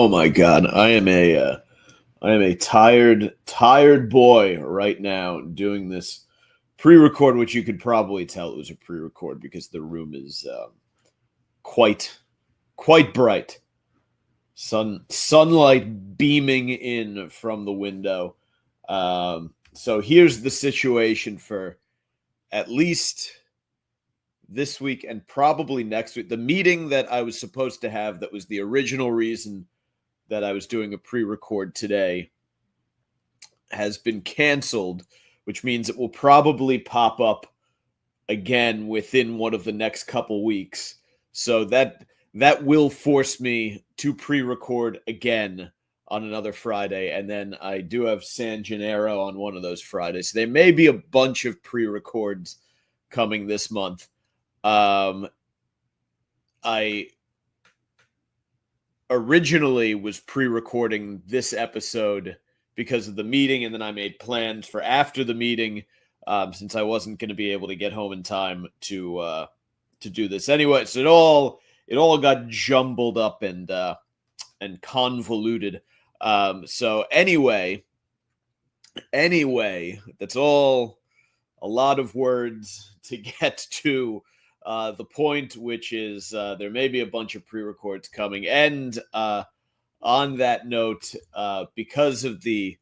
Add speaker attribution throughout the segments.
Speaker 1: Oh my God, I am a tired boy right now doing this pre-record, which you could probably tell it was a pre-record because the room is quite bright. Sunlight beaming in from the window. So here's the situation for at least this week and probably next week. The meeting that I was supposed to have, that was the original reason that I was doing a pre-record today, has been canceled, which means it will probably pop up again within one of the next couple weeks. So that will force me to pre-record again on another Friday, and then I do have San Gennaro on one of those Fridays. So there may be a bunch of pre-records coming this month. I originally was pre-recording this episode because of the meeting, and then I made plans for after the meeting, since I wasn't going to be able to get home in time to do this anyway. So it all got jumbled up and convoluted. So anyway, that's all a lot of words to get to the point, which is there may be a bunch of pre-records coming. And on that note, because of the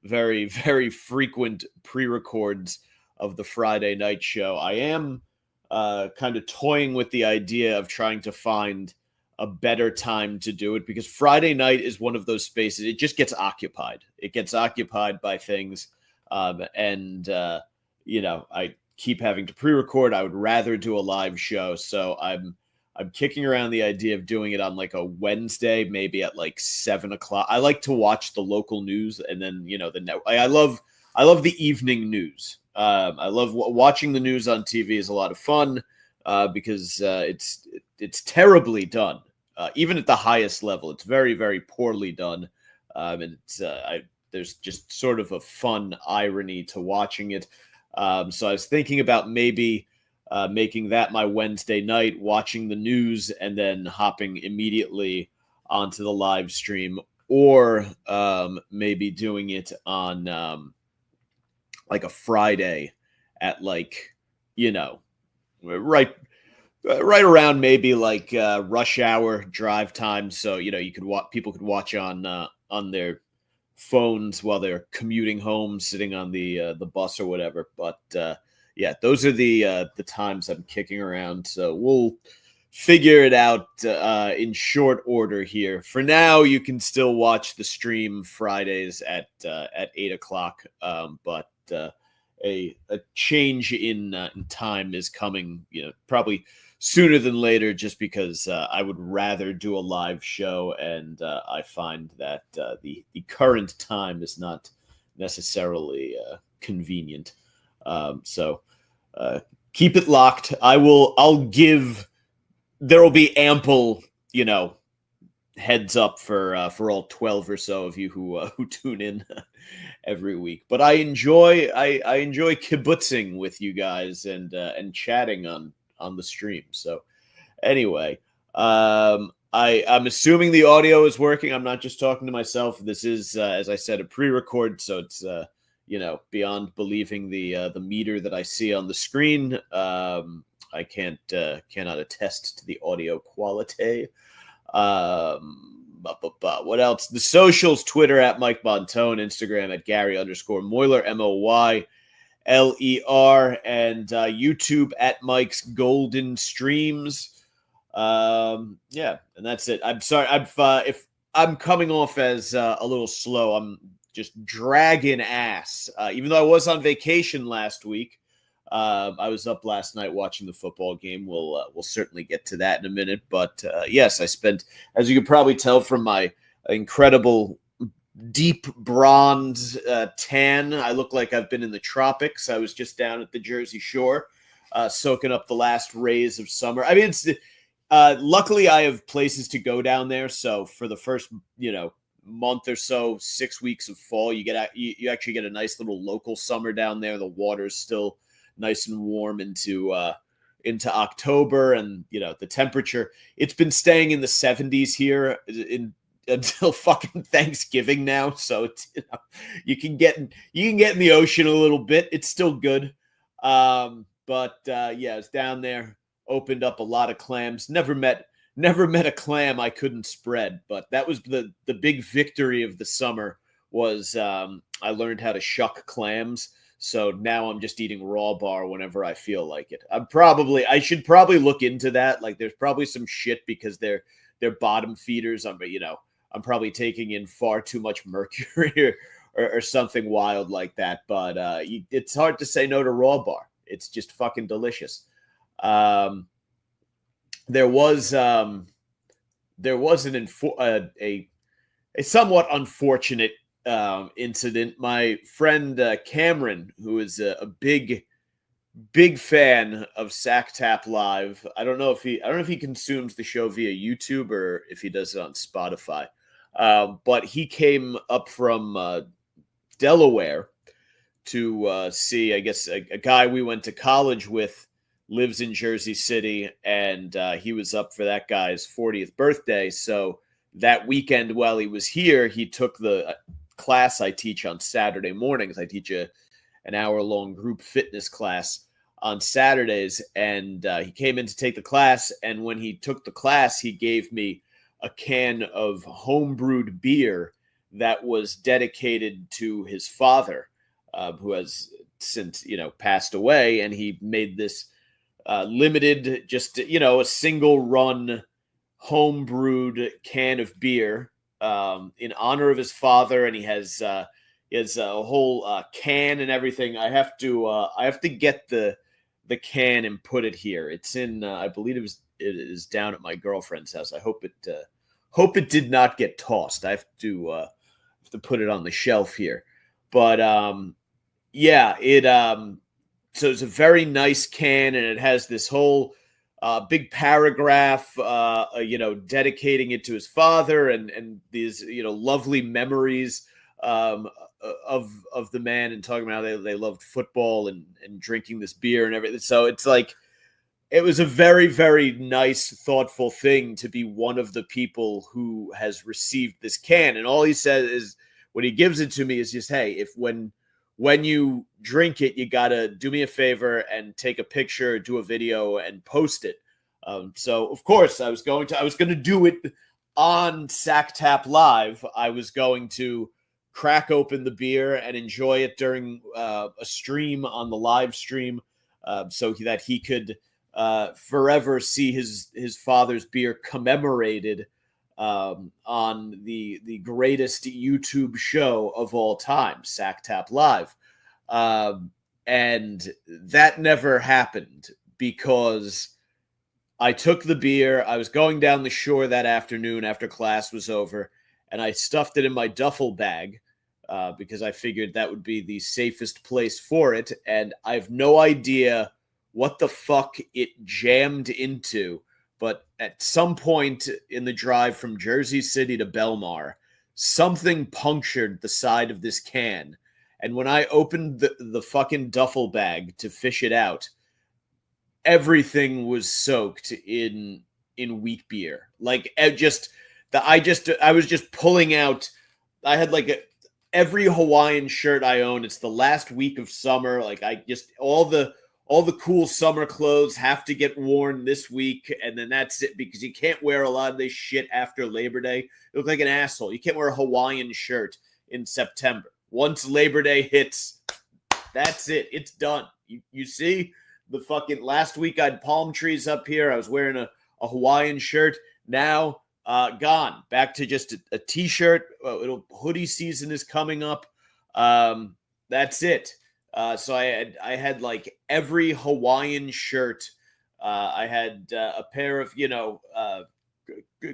Speaker 1: very, very frequent pre-records of the Friday night show, I am kind of toying with the idea of trying to find a better time to do it, because Friday night is one of those spaces. It just gets occupied. It gets occupied by things. I keep having to pre-record. I would rather do a live show. So I'm kicking around the idea of doing it on like a Wednesday, maybe at like 7:00. I like to watch the local news, and then, I love the evening news. I love watching the news on TV. Is a lot of fun because it's terribly done. Even at the highest level, it's very, very poorly done. And there's just sort of a fun irony to watching it. So I was thinking about maybe making that my Wednesday night, watching the news and then hopping immediately onto the live stream, or maybe doing it on like a Friday at right around maybe like rush hour drive time. So, people could watch on their phones while they're commuting home, sitting on the bus or whatever. But those are the times I'm kicking around. So we'll figure it out in short order here. For now, you can still watch the stream Fridays at 8:00. But a change in time is coming, probably sooner than later, just because I would rather do a live show, and I find that the current time is not necessarily convenient. So keep it locked. There will be ample, heads up for all 12 or so of you who tune in every week. But I enjoy kibbutzing with you guys and chatting on the stream. So anyway, I'm assuming the audio is working. I'm not just talking to myself. This is, as I said, a pre-record, so it's beyond believing the meter that I see on the screen. I cannot attest to the audio quality. What else? The socials: Twitter at Mike Montone, Instagram at Gary_Moyler, MOYLER, and YouTube at Mike's Golden Streams. And that's it. I'm sorry if I'm coming off as a little slow. I'm just dragging ass. Even though I was on vacation last week, I was up last night watching the football game. We'll certainly get to that in a minute. But yes, I spent, as you could probably tell from my incredible deep bronze tan, I look like I've been in the tropics. I was just down at the Jersey Shore, soaking up the last rays of summer. I mean, it's luckily I have places to go down there. So for the first, month or so, 6 weeks of fall, you actually get a nice little local summer down there. The water's still nice and warm into October, and the temperature, it's been staying in the 70s here in until fucking Thanksgiving now. So it's, you can get in the ocean a little bit. It's still good. But yeah, it's down there. Opened up a lot of clams. Never met a clam I couldn't spread. But that was the big victory of the summer. Was I learned how to shuck clams. So now I'm just eating raw bar whenever I feel like it. I should probably look into that. Like, there's probably some shit because they're bottom feeders. I'm probably taking in far too much mercury or something wild like that. But it's hard to say no to raw bar. It's just fucking delicious. There was a somewhat unfortunate incident. My friend Cameron, who is a big fan of Sacktap Live. I don't know if he consumes the show via YouTube or if he does it on Spotify. But he came up from Delaware to see, I guess, a guy we went to college with lives in Jersey City, and he was up for that guy's 40th birthday. So that weekend while he was here, he took the class I teach on Saturday mornings. I teach an hour-long group fitness class on Saturdays, and he came in to take the class, and when he took the class, he gave me a can of homebrewed beer that was dedicated to his father, who has since, passed away, and he made this limited, just, a single run homebrewed can of beer in honor of his father, and he has a whole can and everything. I have to get the can and put it here. It's in I believe it is down at my girlfriend's house. I hope it did not get tossed. I have to put it on the shelf here. But yeah, so it's a very nice can, and it has this whole big paragraph, dedicating it to his father and these, lovely memories of the man, and talking about how they loved football and drinking this beer and everything. So it's like, it was a very, very nice, thoughtful thing to be one of the people who has received this can. And all he says is, when he gives it to me, is just, hey, if when you drink it, you gotta do me a favor and take a picture, do a video, and post it. So of course I was going to do it on Sacktap Live. I was going to crack open the beer and enjoy it during a stream on the live stream, so that he could forever see his father's beer commemorated on the greatest YouTube show of all time, Sacktap Live. And that never happened because I took the beer. I was going down the shore that afternoon after class was over, and I stuffed it in my duffel bag because I figured that would be the safest place for it. And I have no idea what the fuck it jammed into, but at some point in the drive from Jersey City to Belmar, something punctured the side of this can. And when I opened the fucking duffel bag to fish it out, everything was soaked in wheat beer. Like, I was just pulling out. I had like every Hawaiian shirt I own. It's the last week of summer. Like, all the cool summer clothes have to get worn this week, and then that's it, because you can't wear a lot of this shit after Labor Day. You look like an asshole. You can't wear a Hawaiian shirt in September. Once Labor Day hits, that's it. It's done. You see, the fucking last week I had palm trees up here. I was wearing a Hawaiian shirt. Now, gone. Back to just a t-shirt. Hoodie season is coming up. That's it. So I had like every Hawaiian shirt. I had a pair of,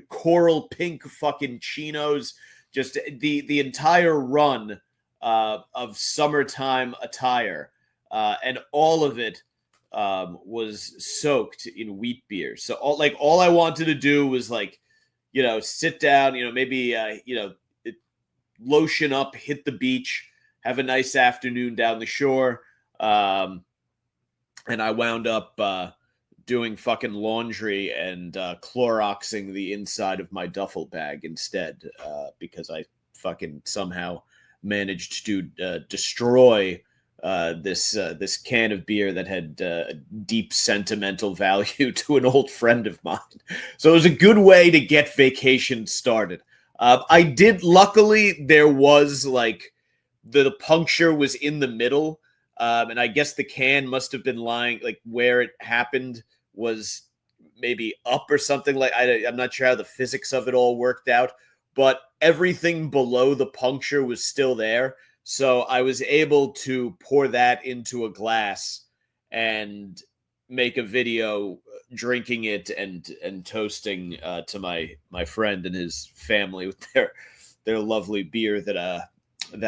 Speaker 1: coral pink fucking chinos. Just the entire run of summertime attire, and all of it was soaked in wheat beer. So all I wanted to do was sit down, maybe lotion up, hit the beach, have a nice afternoon down the shore. And I wound up doing fucking laundry and Cloroxing the inside of my duffel bag instead, because I fucking somehow managed to destroy this can of beer that had deep sentimental value to an old friend of mine. So it was a good way to get vacation started. I did, luckily, there was like the puncture was in the middle. And I guess the can must have been lying, like where it happened was maybe up or something. Like I'm not sure how the physics of it all worked out, but everything below the puncture was still there. So I was able to pour that into a glass and make a video drinking it and toasting to my friend and his family with their lovely beer that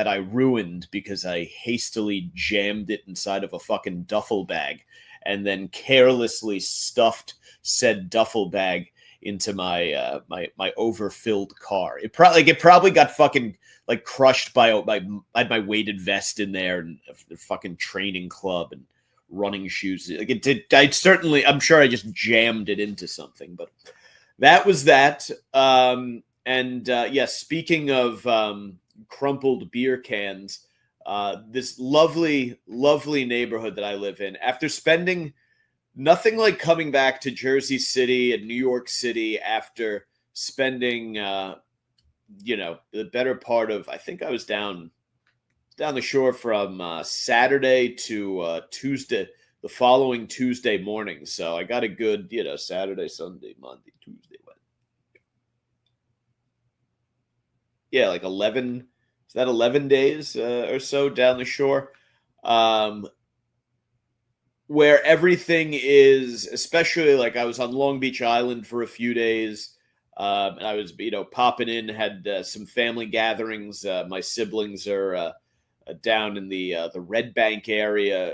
Speaker 1: I ruined because I hastily jammed it inside of a fucking duffel bag and then carelessly stuffed said duffel bag into my my overfilled car. It probably got fucking like crushed by I had my weighted vest in there and the fucking training club and running shoes. Like it did. I'm sure I just jammed it into something, but that was that. Speaking of crumpled beer cans, this lovely neighborhood that I live in, after spending nothing like coming back to Jersey City and New York City after spending the better part of, I think I was down the shore from Saturday to Tuesday, the following Tuesday morning. So I got a good Saturday, Sunday, Monday, Tuesday, like 11. Is that 11 days or so down the shore? Where everything is, especially like I was on Long Beach Island for a few days. And I was, popping in, had some family gatherings. My siblings are down in the Red Bank area,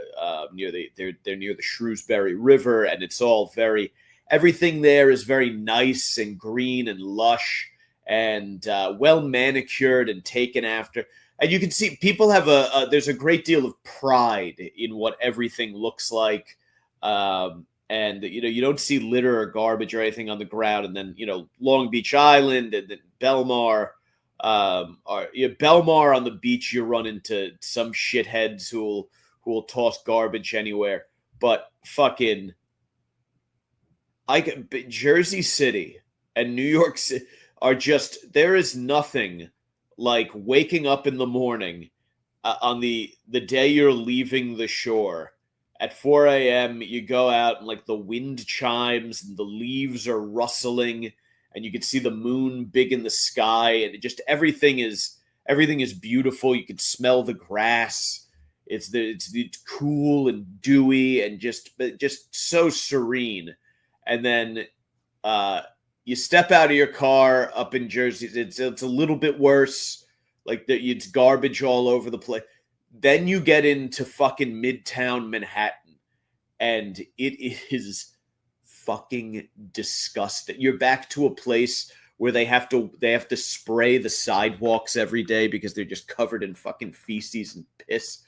Speaker 1: they're near the Shrewsbury River, and it's all everything there is very nice and green and lush and well manicured and taken after. And you can see people have there's a great deal of pride in what everything looks like. And you don't see litter or garbage or anything on the ground. And then Long Beach Island and then Belmar, Belmar on the beach, you run into some shitheads who will toss garbage anywhere. But fucking, Jersey City and New York City are just, there is nothing like waking up in the morning on the day you're leaving the shore. At 4 a.m., you go out and like the wind chimes and the leaves are rustling and you can see the moon big in the sky and everything is beautiful. You can smell the grass. It's cool and dewy and just so serene. And then you step out of your car up in Jersey. It's a little bit worse. Like it's garbage all over the place. Then you get into fucking Midtown Manhattan, and it is fucking disgusting. You're back to a place where they have to spray the sidewalks every day because they're just covered in fucking feces and piss.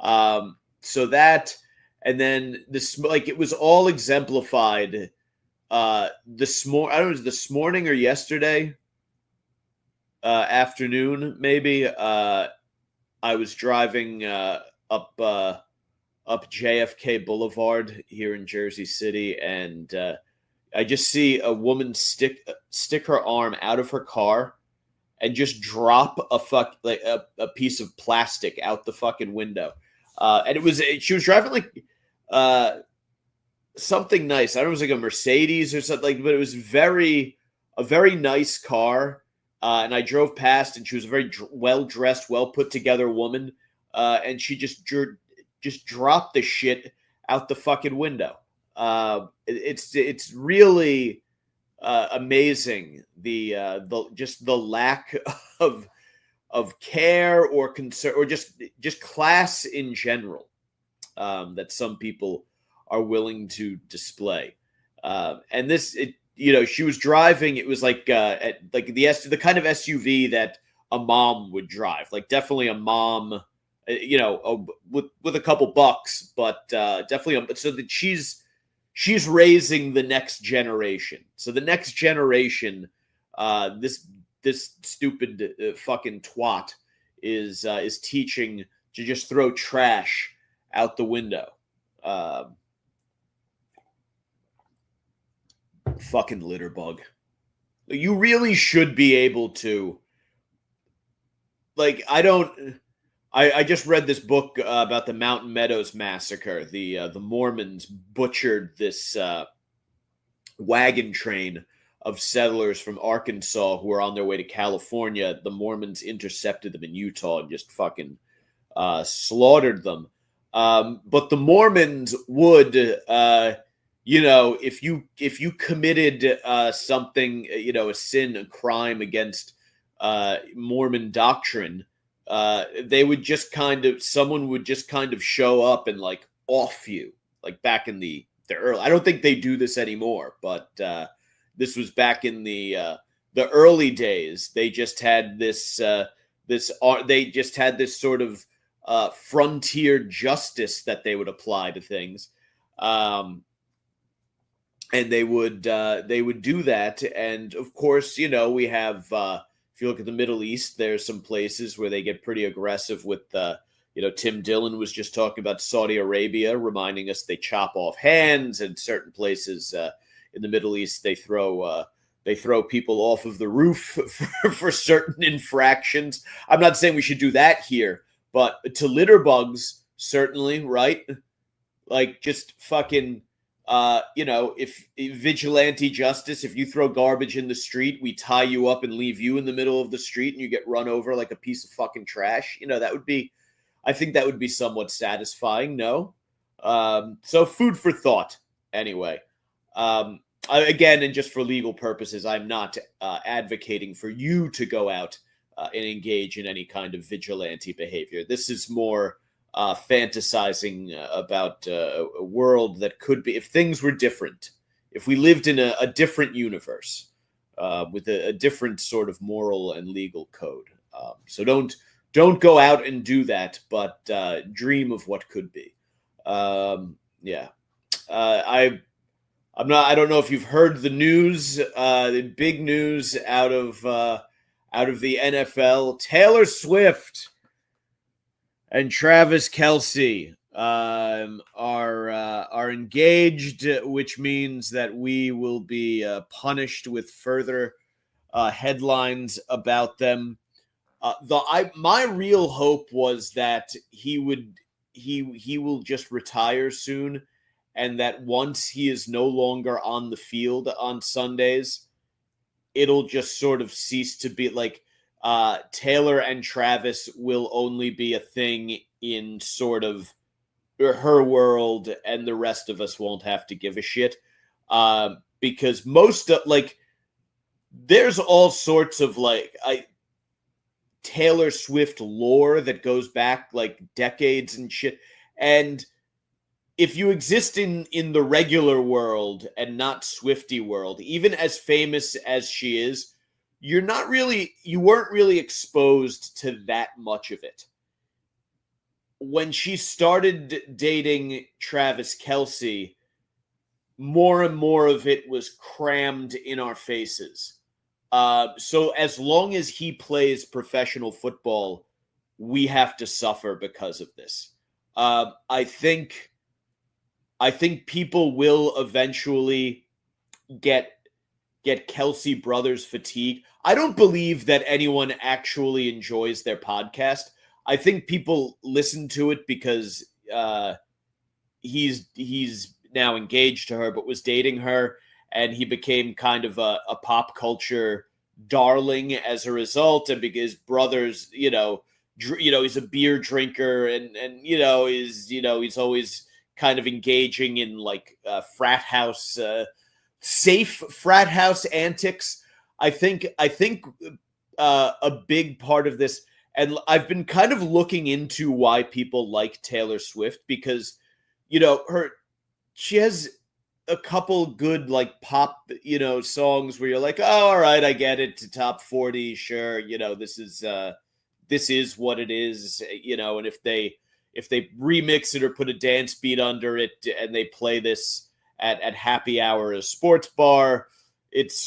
Speaker 1: So that, and then this, like, it was all exemplified this morning. I don't know, this morning or yesterday afternoon, maybe. I was driving up JFK Boulevard here in Jersey City, and I just see a woman stick her arm out of her car and just drop a piece of plastic out the fucking window. And she was driving like something nice. I don't know, it was like a Mercedes or something, but it was a very nice car. And I drove past, and she was a very well-dressed, well-put-together woman. And she just dropped the shit out the fucking window. It's really amazing the lack of care or concern or just class in general that some people are willing to display. And this, she was driving. It was like the kind of SUV that a mom would drive. Like definitely a mom, with a couple bucks, but definitely. So that she's she's raising the next generation. So the next generation, this stupid fucking twat is teaching to just throw trash out the window. Fucking litter bug. You really should be able to. Like, I just read this book about the Mountain Meadows massacre. The Mormons butchered this wagon train of settlers from Arkansas who were on their way to California. The Mormons intercepted them in Utah and just fucking slaughtered them. But the Mormons would, if you committed something, a sin, a crime against Mormon doctrine, someone would just kind of show up and like off you, like back in the early. I don't think they do this anymore, but this was back in the early days. They just had this sort of frontier justice that they would apply to things, and they would do that. And of course, we have. If you look at the Middle East, there's some places where they get pretty aggressive with, Tim Dillon was just talking about Saudi Arabia, reminding us they chop off hands, and certain places in the Middle East they throw people off of the roof for certain infractions. I'm not saying we should do that here, but to litter bugs, certainly, right? Like, just fucking. If vigilante justice, if you throw garbage in the street, we tie you up and leave you in the middle of the street and you get run over like a piece of fucking trash. I think that would be somewhat satisfying. No. So food for thought anyway. Again, and just for legal purposes, I'm not advocating for you to go out and engage in any kind of vigilante behavior. This is more fantasizing about a world that could be, if things were different, if we lived in a different universe with a different sort of moral and legal code. So don't go out and do that, but dream of what could be. Yeah. I don't know if you've heard the news, the big news out of the NFL. Taylor Swift and Travis Kelce are engaged, which means that we will be punished with further headlines about them. My real hope was that he will just retire soon, and that once he is no longer on the field on Sundays, it'll just sort of cease to be like. Taylor and Travis will only be a thing in sort of her world, and the rest of us won't have to give a shit. Because there's all sorts of Taylor Swift lore that goes back like decades and shit. And if you exist in the regular world and not Swiftie world, even as famous as she is, you weren't really exposed to that much of it. When she started dating Travis Kelce, more and more of it was crammed in our faces. So as long as he plays professional football, we have to suffer because of this. I think people will eventually get Kelce brothers fatigue. I don't believe that anyone actually enjoys their podcast. I think people listen to it because he's now engaged to her, but was dating her, and he became kind of a pop culture darling as a result. And because brothers, he's a beer drinker, and he's always kind of engaging in like frat house, safe frat house antics. I think a big part of this, and I've been kind of looking into why people like Taylor Swift, because she has a couple good like pop songs where you're like, oh, all right, I get it, to top 40, sure, this is what it is, and if they remix it or put a dance beat under it and they play this at happy hour at a sports bar. It's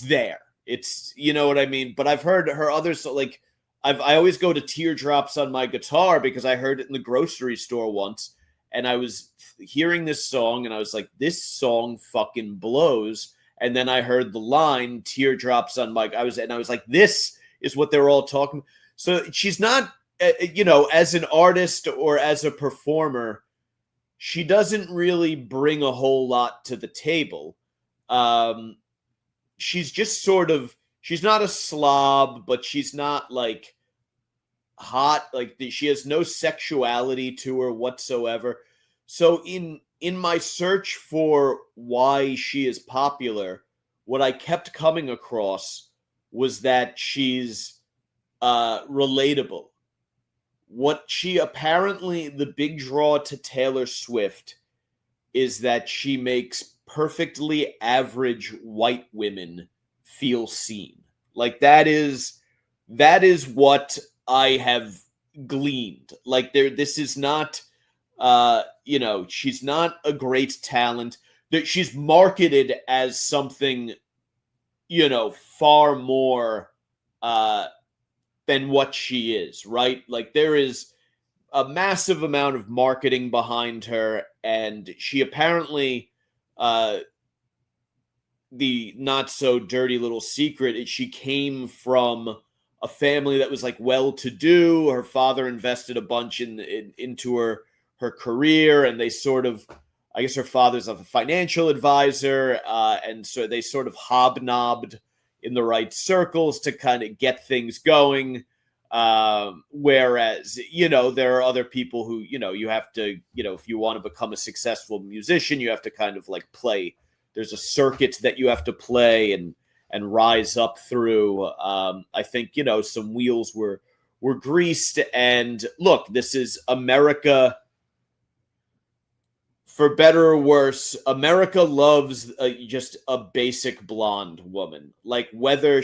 Speaker 1: there. It's, you know what I mean? But I've heard her others, like, I always go to Teardrops on My Guitar because I heard it in the grocery store once, and I was hearing this song and I was like, this song fucking blows. And then I heard the line Teardrops on My, I was like, this is what they're all talking. So she's not, as an artist or as a performer, she doesn't really bring a whole lot to the table. She's just sort of, she's not a slob, but she's not like hot. Like she has no sexuality to her whatsoever. So in my search for why she is popular, what I kept coming across was that she's relatable. What she apparently, the big draw to Taylor Swift is that she makes perfectly average white women feel seen. Like that is what I have gleaned. Like this is not, she's not a great talent. That she's marketed as something, far more than what she is, right? Like there is a massive amount of marketing behind her, and she apparently, the not so dirty little secret is she came from a family that was like well-to-do. Her father invested a bunch into her career, and they sort of, I guess her father's a financial advisor, and so they sort of hobnobbed in the right circles to kind of get things going. Whereas, there are other people who, you have to, if you want to become a successful musician, you have to kind of like play. There's a circuit that you have to play and rise up through. I think, some wheels were greased. And look, this is America. For better or worse, America loves just a basic blonde woman. Like whether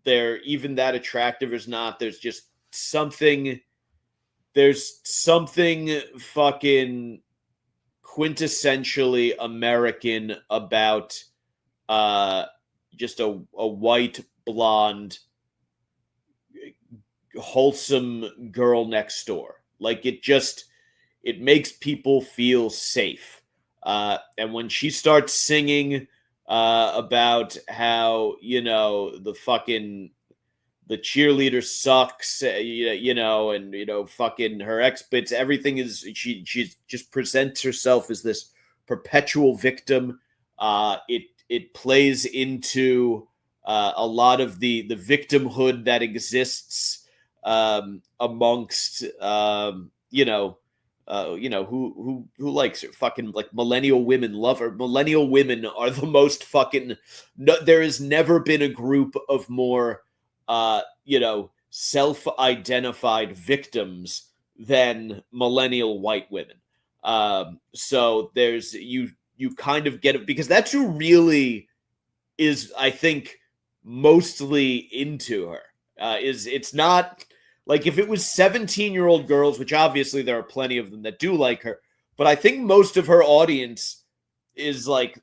Speaker 1: they're even that attractive or not, there's something fucking quintessentially American about just a white, blonde, wholesome girl next door. Like it makes people feel safe. And when she starts singing about how, the cheerleader sucks, fucking her ex-bits, everything is, she just presents herself as this perpetual victim. It plays into a lot of the victimhood that exists amongst, who likes her. Fucking like millennial women love her. Millennial women are the most fucking. No, there has never been a group of more, self-identified victims than millennial white women. So there's you kind of get it because that's who really is, I think, mostly into her. It's not. Like, if it was 17-year-old girls, which obviously there are plenty of them that do like her, but I think most of her audience is, like,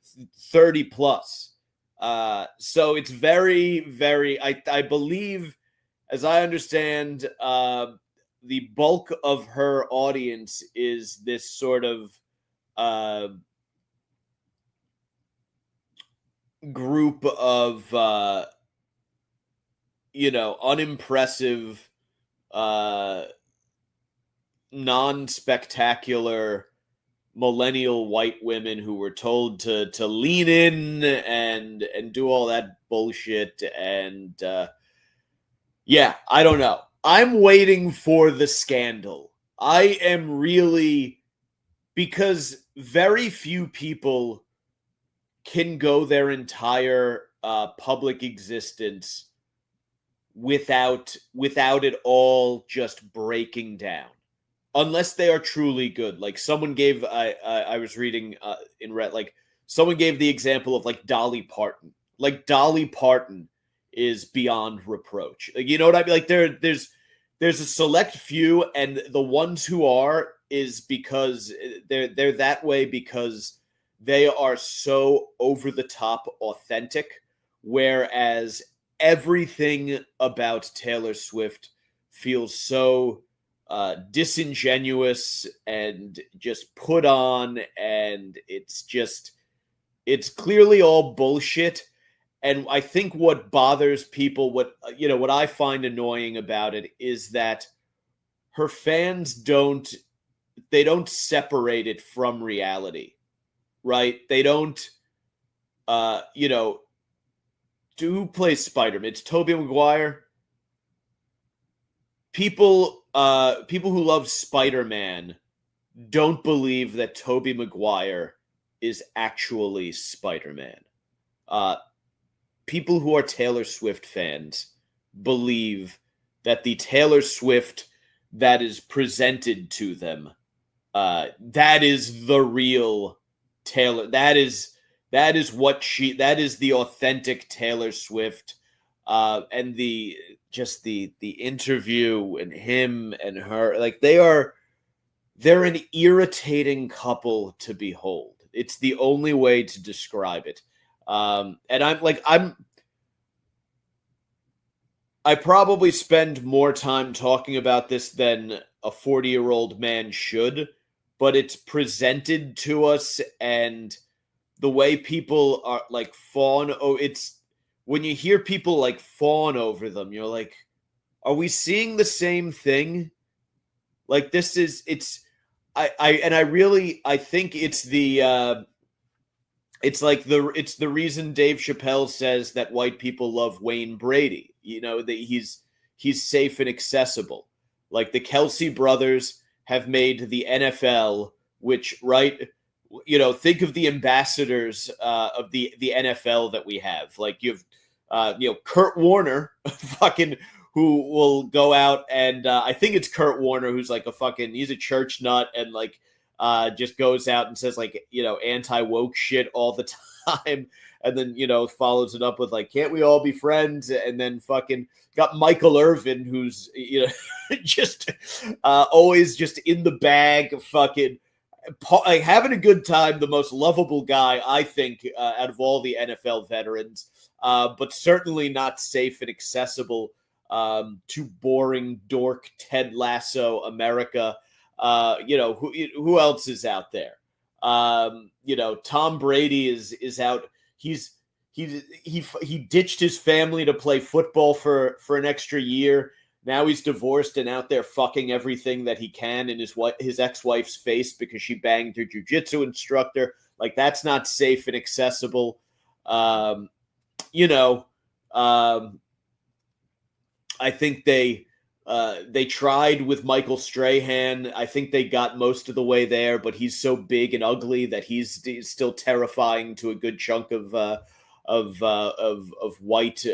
Speaker 1: 30 plus. So it's very, very, I believe, as I understand, the bulk of her audience is this sort of group of, unimpressive, non-spectacular millennial white women who were told to lean in and do all that bullshit. And I don't know. I'm waiting for the scandal. I am really, because very few people can go their entire public existence without it all just breaking down, unless they are truly good. Like someone gave, I was reading in Reddit, like someone gave the example of like Dolly Parton. Like Dolly Parton is beyond reproach. Like, you know what I mean? Like there's a select few, and the ones who are, is because they're that way because they are so over the top authentic, whereas everything about Taylor Swift feels so disingenuous and just put on, and it's clearly all bullshit. And I think what bothers people, what I find annoying about it is that her fans don't separate it from reality, right? They don't who plays Spider-Man? It's Tobey Maguire. People who love Spider-Man don't believe that Tobey Maguire is actually Spider-Man. People who are Taylor Swift fans believe that the Taylor Swift that is presented to them, that is the real Taylor. That is the authentic Taylor Swift. And the interview and him and her, like they're an irritating couple to behold. It's the only way to describe it. And I probably spend more time talking about this than a 40-year-old man should, but it's presented to us, and the way people are like fawn. It's when you hear people like fawn over them, you're like, are we seeing the same thing? Like I think it's the it's the reason Dave Chappelle says that white people love Wayne Brady. That he's safe and accessible. Like the Kelsey brothers have made the NFL, which, right, think of the ambassadors of the NFL that we have. Like you have Kurt Warner, fucking, who will go out and I think it's Kurt Warner who's like he's a church nut and like just goes out and says like anti-woke shit all the time, and then follows it up with like, can't we all be friends? And then fucking got Michael Irvin, who's just always just in the bag, fucking like having a good time, the most lovable guy I think out of all the NFL veterans, but certainly not safe and accessible to boring dork Ted Lasso America. Who else is out there? Tom Brady is out. He ditched his family to play football for an extra year. Now he's divorced and out there fucking everything that he can in his ex-wife's face because she banged her jiu-jitsu instructor. Like, that's not safe and accessible. I think they tried with Michael Strahan. I think they got most of the way there, but he's so big and ugly that he's still terrifying to a good chunk of white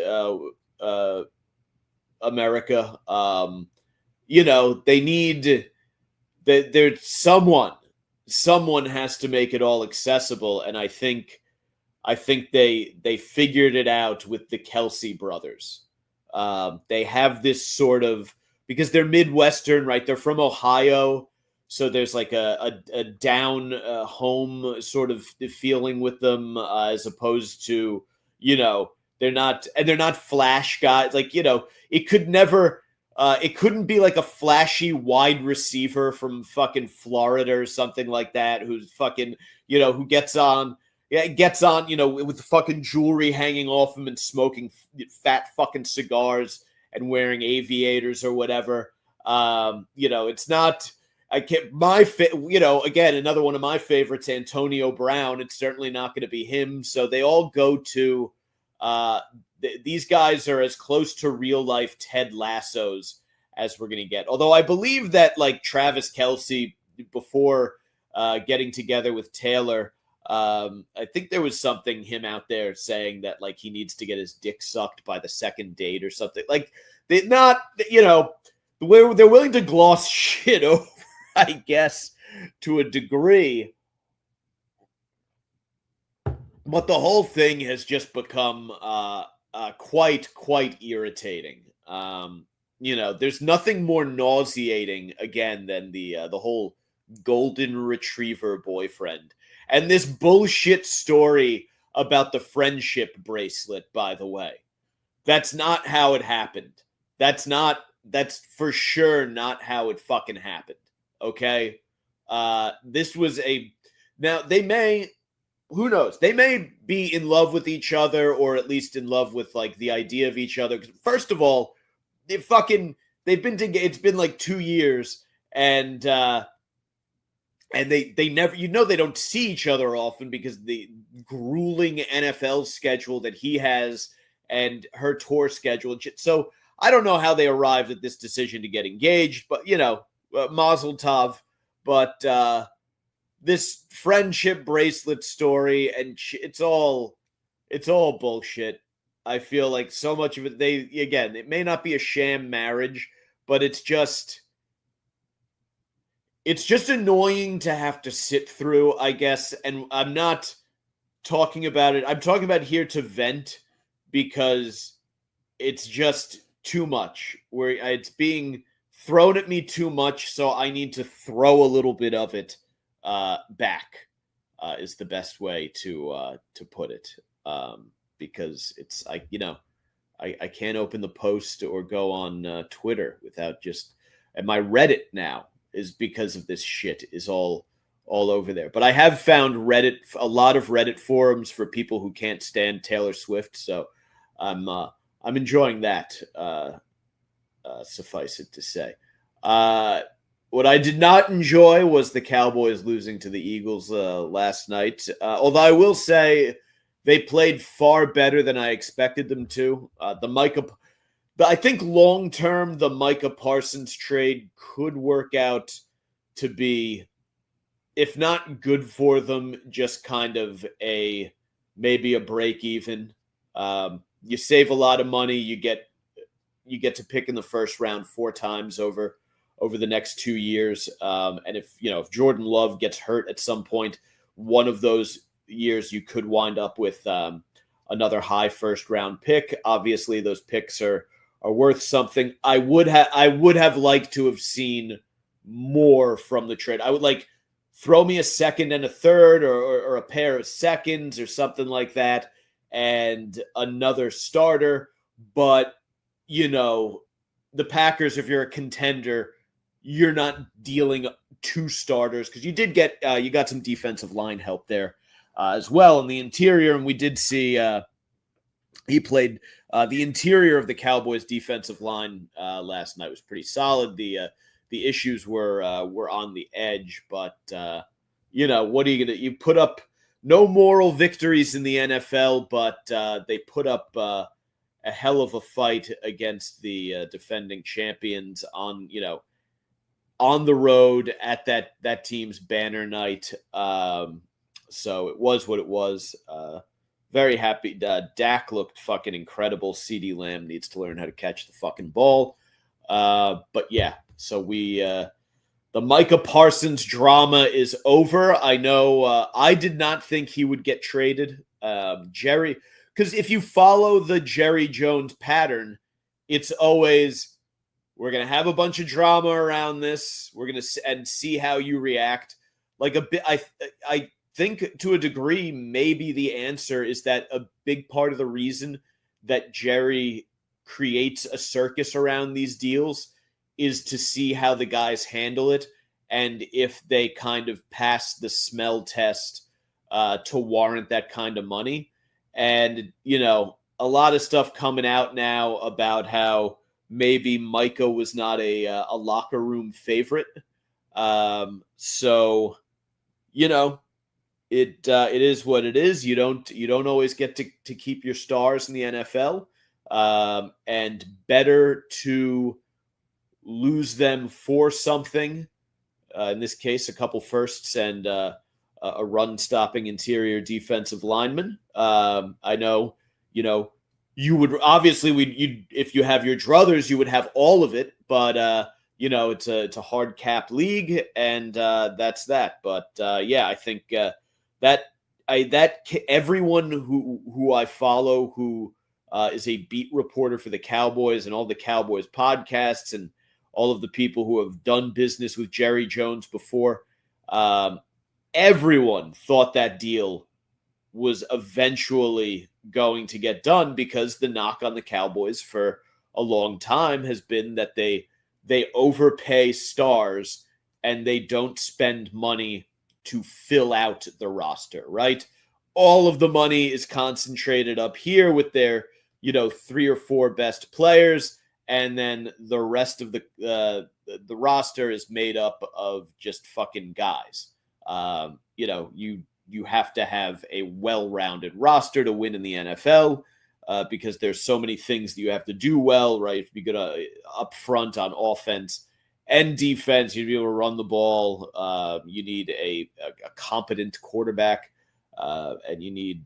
Speaker 1: America. They need there's someone has to make it all accessible, and I think they figured it out with the Kelsey brothers. They have this sort of, because they're Midwestern, right? They're from Ohio, so there's like a down home sort of feeling with them, as opposed to they're not flash guys. Like it couldn't be like a flashy wide receiver from fucking Florida or something like that who's fucking who gets on with fucking jewelry hanging off him and smoking fat fucking cigars and wearing aviators or whatever. It's not. I can't. Again, another one of my favorites, Antonio Brown. It's certainly not going to be him. So they all go to. These guys are as close to real life Ted Lassos as we're going to get. Although I believe that like Travis Kelce, before getting together with Taylor, I think there was him out there saying that like he needs to get his dick sucked by the second date or something. Like they're not, they're willing to gloss shit over, I guess, to a degree. But the whole thing has just become quite irritating. There's nothing more nauseating again than the whole golden retriever boyfriend. And this bullshit story about the friendship bracelet, by the way, that's not how it happened. That's for sure not how it fucking happened. Okay? This was now they may, who knows? They may be in love with each other, or at least in love with like the idea of each other. First of all, they've been together. It's been like 2 years, and they never, they don't see each other often because the grueling NFL schedule that he has and her tour schedule. So I don't know how they arrived at this decision to get engaged, but Mazel Tov. But this friendship bracelet story, and it's all bullshit. I feel like so much of it, it may not be a sham marriage, but it's just annoying to have to sit through, I guess. And I'm not talking about it. I'm talking about here to vent, because it's just too much, where it's being thrown at me too much. So I need to throw a little bit of it back, is the best way to put it. Because it's I can't open the post or go on Twitter without just, and my Reddit now is, because of this shit, is all over there. But I have found a lot of Reddit forums for people who can't stand Taylor Swift, so I'm enjoying that. Suffice it to say, what I did not enjoy was the Cowboys losing to the Eagles last night. Although I will say they played far better than I expected them to. I think long term, the Micah Parsons trade could work out to be, if not good for them, just kind of maybe a break even. You save a lot of money. You get to pick in the first round 4 times over the next 2 years. And if Jordan Love gets hurt at some point, one of those years you could wind up with another high first round pick. Obviously, those picks are worth something. I would have liked to have seen more from the trade. I would like, throw me a second and a third, or a pair of seconds or something like that, and another starter. But the Packers, if you're a contender, you're not dealing 2 starters, because you did get you got some defensive line help there as well in the interior, and we did see he played the interior of the Cowboys defensive line last night was pretty solid. The issues were on the edge, but what are you gonna? You put up no moral victories in the NFL, but they put up a hell of a fight against the defending champions on the road at that team's banner night. So it was what it was. Very happy. Dak looked fucking incredible. CeeDee Lamb needs to learn how to catch the fucking ball. But yeah, so the Micah Parsons drama is over. I know I did not think he would get traded. Jerry, because if you follow the Jerry Jones pattern, it's always, we're going to have a bunch of drama around this. We're going to see how you react. Like a bit, I think to a degree, maybe the answer is that a big part of the reason that Jerry creates a circus around these deals is to see how the guys handle it, and if they kind of pass the smell test to warrant that kind of money. And, a lot of stuff coming out now about how maybe Micah was not a locker room favorite. So, it is what it is. You don't always get to keep your stars in the NFL, and better to lose them for something. In this case, a couple firsts and a run-stopping interior defensive lineman. I know, you would obviously if you have your druthers, you would have all of it, but it's a hard cap league, and that's that. But yeah, I think that everyone who I follow who is a beat reporter for the Cowboys and all the Cowboys podcasts and all of the people who have done business with Jerry Jones before, Um, Everyone thought that deal was eventually going to get done because the knock on the Cowboys for a long time has been that they overpay stars and they don't spend money to fill out the roster, right? All of the money is concentrated up here with their, 3 or 4 best players, and then the rest of the roster is made up of just fucking guys. You have to have a well-rounded roster to win in the NFL because there's so many things that you have to do well, right? You have to be good up front on offense and defense. You need to be able to run the ball. You need a competent quarterback, and you need,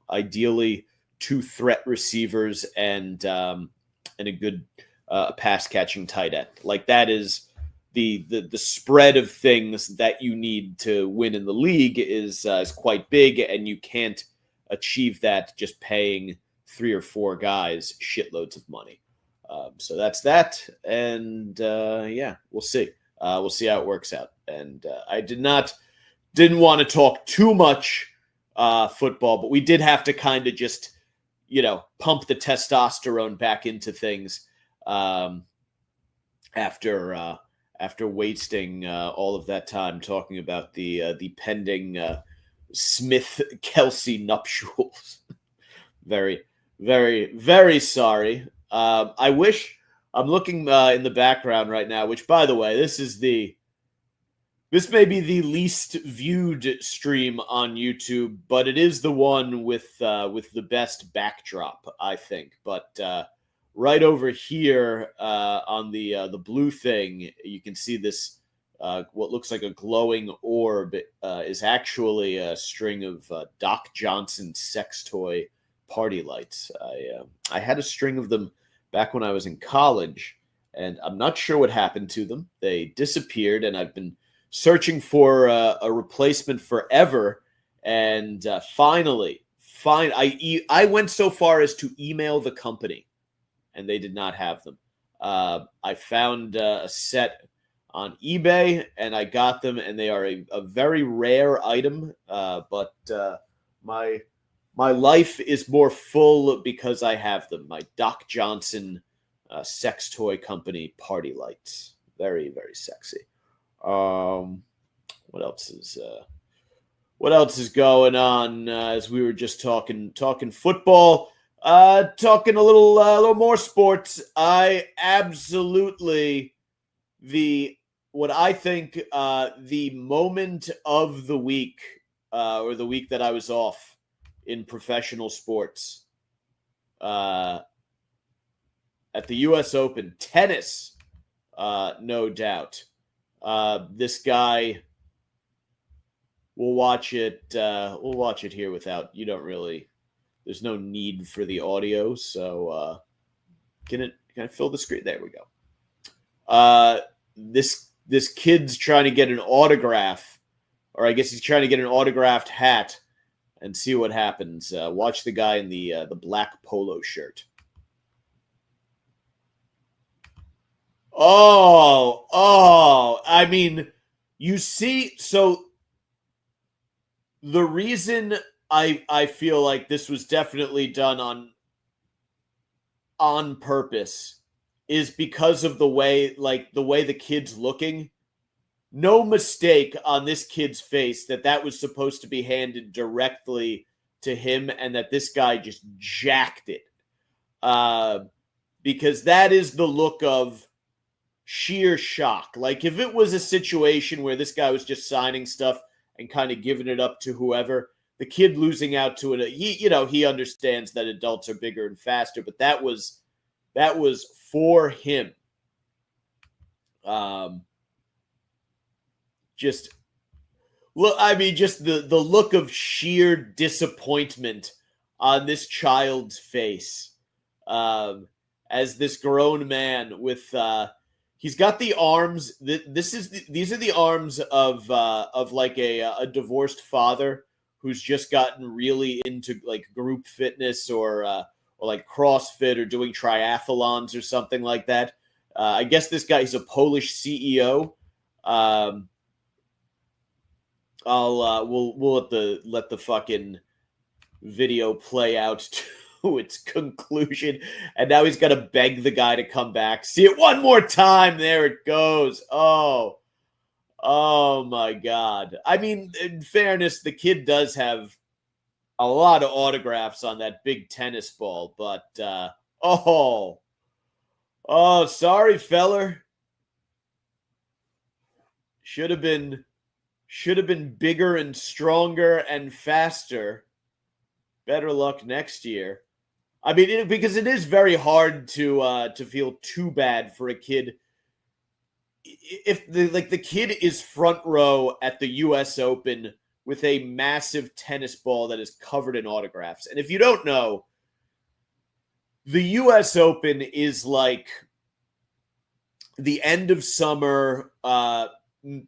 Speaker 1: ideally 2 threat receivers and a good pass-catching tight end. Like that is the spread of things that you need to win in the league is quite big, and you can't achieve that just paying 3 or 4 guys shitloads of money. So that's that, and we'll see. We'll see how it works out. And I didn't want to talk too much football, but we did have to kind of just pump the testosterone back into things after wasting all of that time talking about the pending Smith-Kelsey nuptials. Very, very, very sorry. I wish I'm looking in the background right now, which, by the way, this may be the least viewed stream on YouTube, but it is the one with the best backdrop, I think. But right over here on the blue thing, you can see this what looks like a glowing orb is actually a string of Doc Johnson sex toy party lights. I had a string of them back when I was in college, and I'm not sure what happened to them. They disappeared, and I've been searching for a replacement forever, and finally, I went so far as to email the company, and they did not have them. I found a set on eBay, and I got them, and they are a very rare item, but my life is more full because I have them. My Doc Johnson sex toy company party lights. Very, very sexy. What else is going on? As we were just talking football, talking a little more sports. I absolutely what I think the moment of the week or the week that I was off in professional sports at the U.S. Open tennis, no doubt. This guy, we'll watch it. We'll watch it here without. You don't really. There's no need for the audio, so can I fill the screen? There we go. This kid's trying to get an autograph, or I guess he's trying to get an autographed hat, and see what happens. Watch the guy in the black polo shirt. Oh, I mean, you see, so the reason I feel like this was definitely done on purpose is because of the way the kid's looking. No mistake on this kid's face that was supposed to be handed directly to him, and that this guy just jacked it. Because that is the look of sheer shock. Like if it was a situation where this guy was just signing stuff and kind of giving it up to whoever, the kid losing out to it, he understands that adults are bigger and faster, but that was for him. Just look, I mean, just the look of sheer disappointment on this child's face as this grown man with he's got the arms. These are the arms of like a divorced father who's just gotten really into like group fitness or like CrossFit or doing triathlons or something like that. I guess this guy, he's a Polish CEO. we'll let the fucking video play out to its conclusion, and now he's got to beg the guy to come back. See it one more time. There it goes. Oh my God. I mean, in fairness, the kid does have a lot of autographs on that big tennis ball, but oh, sorry, feller. Should have been bigger and stronger and faster. Better luck next year. I mean, because it is very hard to feel too bad for a kid if the kid is front row at the U.S. Open with a massive tennis ball that is covered in autographs. And if you don't know, the U.S. Open is like the end of summer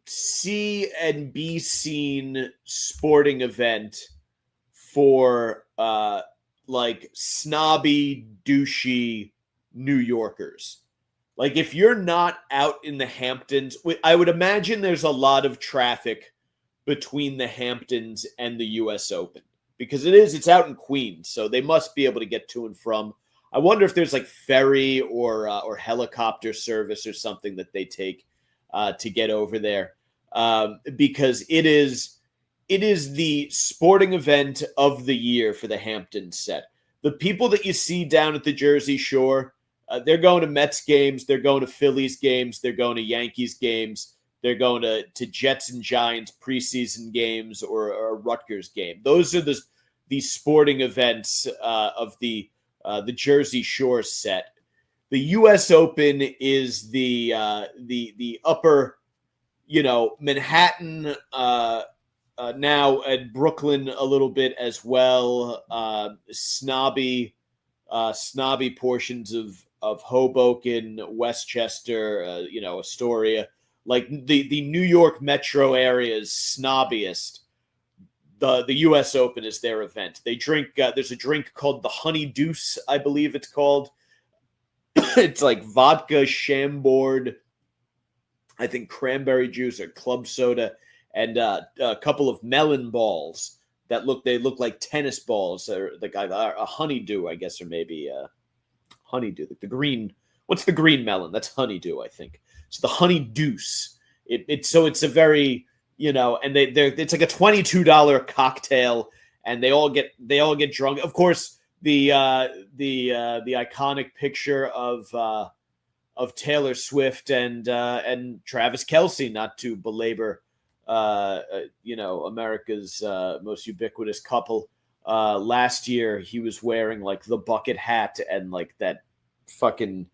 Speaker 1: C and B scene sporting event for like snobby, douchey New Yorkers. Like, if you're not out in the Hamptons, I would imagine there's a lot of traffic between the Hamptons and the U.S. Open because it's out in Queens, so they must be able to get to and from. I wonder if there's like ferry or helicopter service or something that they take to get over there, because it is the sporting event of the year for the Hamptons set. The people that you see down at the Jersey Shore, they're going to Mets games, they're going to Phillies games, they're going to Yankees games, they're going to Jets and Giants preseason games or a Rutgers game. Those are the sporting events of the Jersey Shore set. The U.S. Open is the upper, Manhattan, now at Brooklyn a little bit as well. Snobby portions of Hoboken, Westchester, Astoria, like the New York metro area is snobbiest. The U.S. Open is their event. They drink. There's a drink called the Honey Deuce, I believe it's called. It's like vodka, Chambord, I think cranberry juice or club soda, and a couple of melon balls that look like tennis balls, or like a honeydew, I guess, or maybe honeydew. The green. What's the green melon? That's honeydew, I think. It's the Honey Deuce. It's a very, and it's like a $22 cocktail, and they all get drunk. Of course, the iconic picture of Taylor Swift and Travis Kelce, not to belabor America's most ubiquitous couple. Last year he was wearing like the bucket hat and like that fucking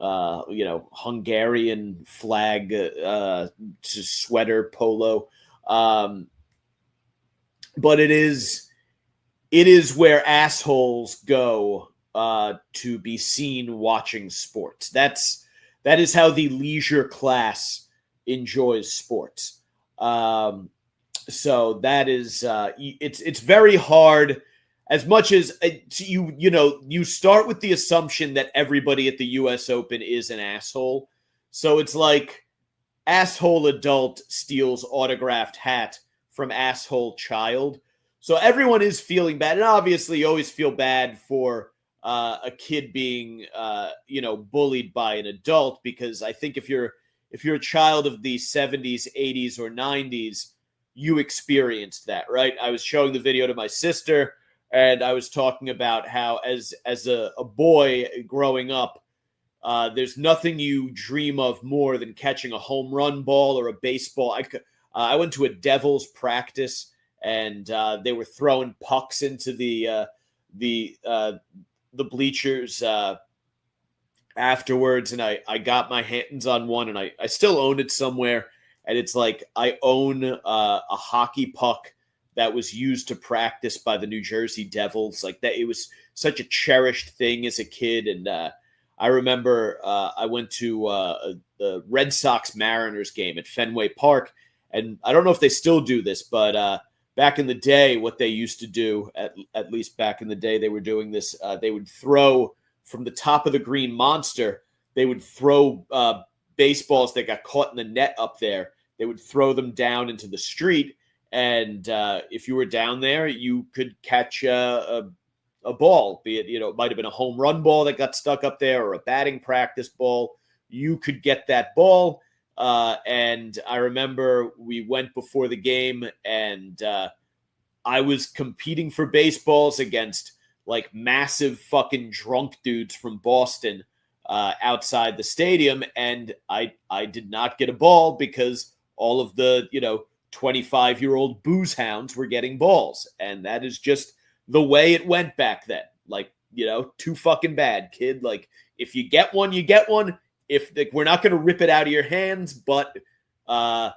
Speaker 1: Hungarian flag sweater polo. But it is where assholes go to be seen watching sports. That is how the leisure class enjoys sports. So that is it's very hard. As much as you start with the assumption that everybody at the U.S. Open is an asshole. So it's like asshole adult steals autographed hat from asshole child. So everyone is feeling bad. And obviously you always feel bad for a kid being, bullied by an adult, because I think if you're a child of the 70s, 80s, or 90s, you experienced that, right? I was showing the video to my sister, and I was talking about how as a boy growing up, there's nothing you dream of more than catching a home run ball or a baseball. I went to a Devils practice, and they were throwing pucks into the bleachers afterwards, and I got my hands on one, and I still own it somewhere. And it's like I own a hockey puck that was used to practice by the New Jersey Devils. Like that, it was such a cherished thing as a kid. And I remember I went to the Red Sox Mariners game at Fenway Park, and I don't know if they still do this, but back in the day, what they used to do, at least back in the day, they were doing this. They would throw from the top of the Green Monster. They would throw baseballs that got caught in the net up there. They would throw them down into the street, And if you were down there, you could catch a ball, be it, it might have been a home run ball that got stuck up there or a batting practice ball. You could get that ball. And I remember we went before the game, and I was competing for baseballs against like massive fucking drunk dudes from Boston outside the stadium. And I did not get a ball because all of the, 25-year-old booze hounds were getting balls. And that is just the way it went back then. Like, too fucking bad, kid. Like, if you get one, you get one. If we're not going to rip it out of your hands, but if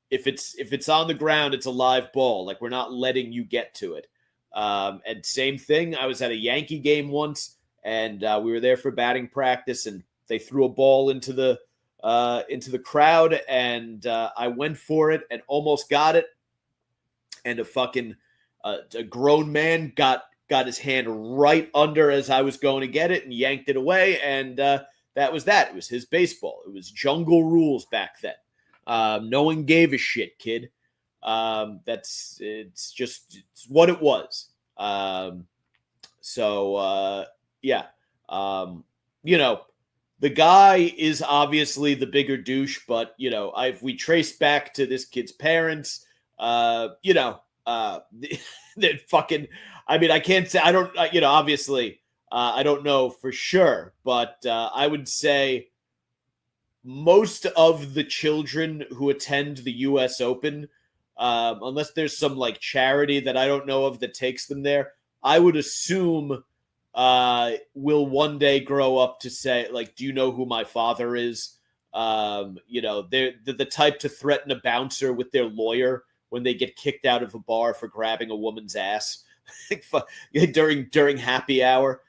Speaker 1: it's on the ground, it's a live ball. Like, we're not letting you get to it. And same thing. I was at a Yankee game once, and we were there for batting practice, and they threw a ball into the crowd, and I went for it and almost got it. And a grown man got his hand right under as I was going to get it and yanked it away. And that was that. It was his baseball. It was jungle rules back then. No one gave a shit, kid. It's what it was. Yeah. The guy is obviously the bigger douche, but if we trace back to this kid's parents, that fucking, I mean, I can't say, I don't, obviously, I don't know for sure, but I would say most of the children who attend the U.S. Open, unless there's some like charity that I don't know of that takes them there, I would assume will one day grow up to say, like, do you know who my father is? They're the type to threaten a bouncer with their lawyer when they get kicked out of a bar for grabbing a woman's ass during happy hour.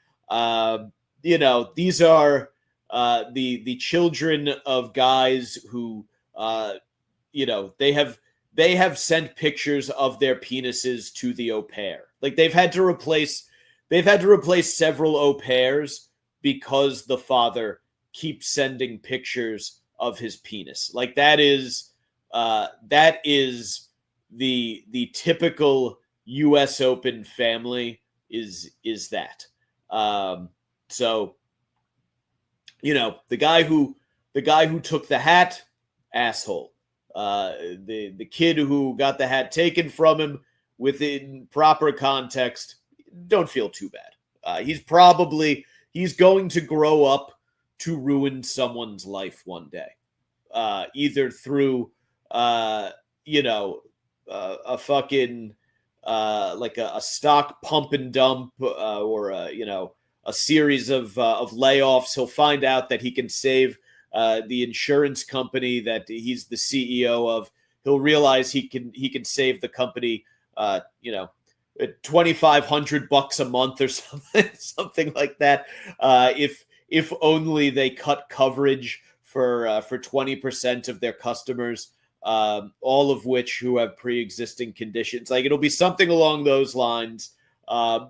Speaker 1: These are the children of guys who they have sent pictures of their penises to the au pair. Like, they've had to replace several au pairs because the father keeps sending pictures of his penis. Like, that is the typical U.S. Open family is that. So, the guy who took the hat, asshole. The kid who got the hat taken from him within proper context, don't feel too bad. He's going to grow up to ruin someone's life one day, either through a fucking like a stock pump and dump, or a series of layoffs. He'll find out that he can save the insurance company that he's the CEO of. He'll realize he can save the company $2,500 a month or something like that, if only they cut coverage for 20% of their customers, all of which who have pre-existing conditions. Like, it'll be something along those lines.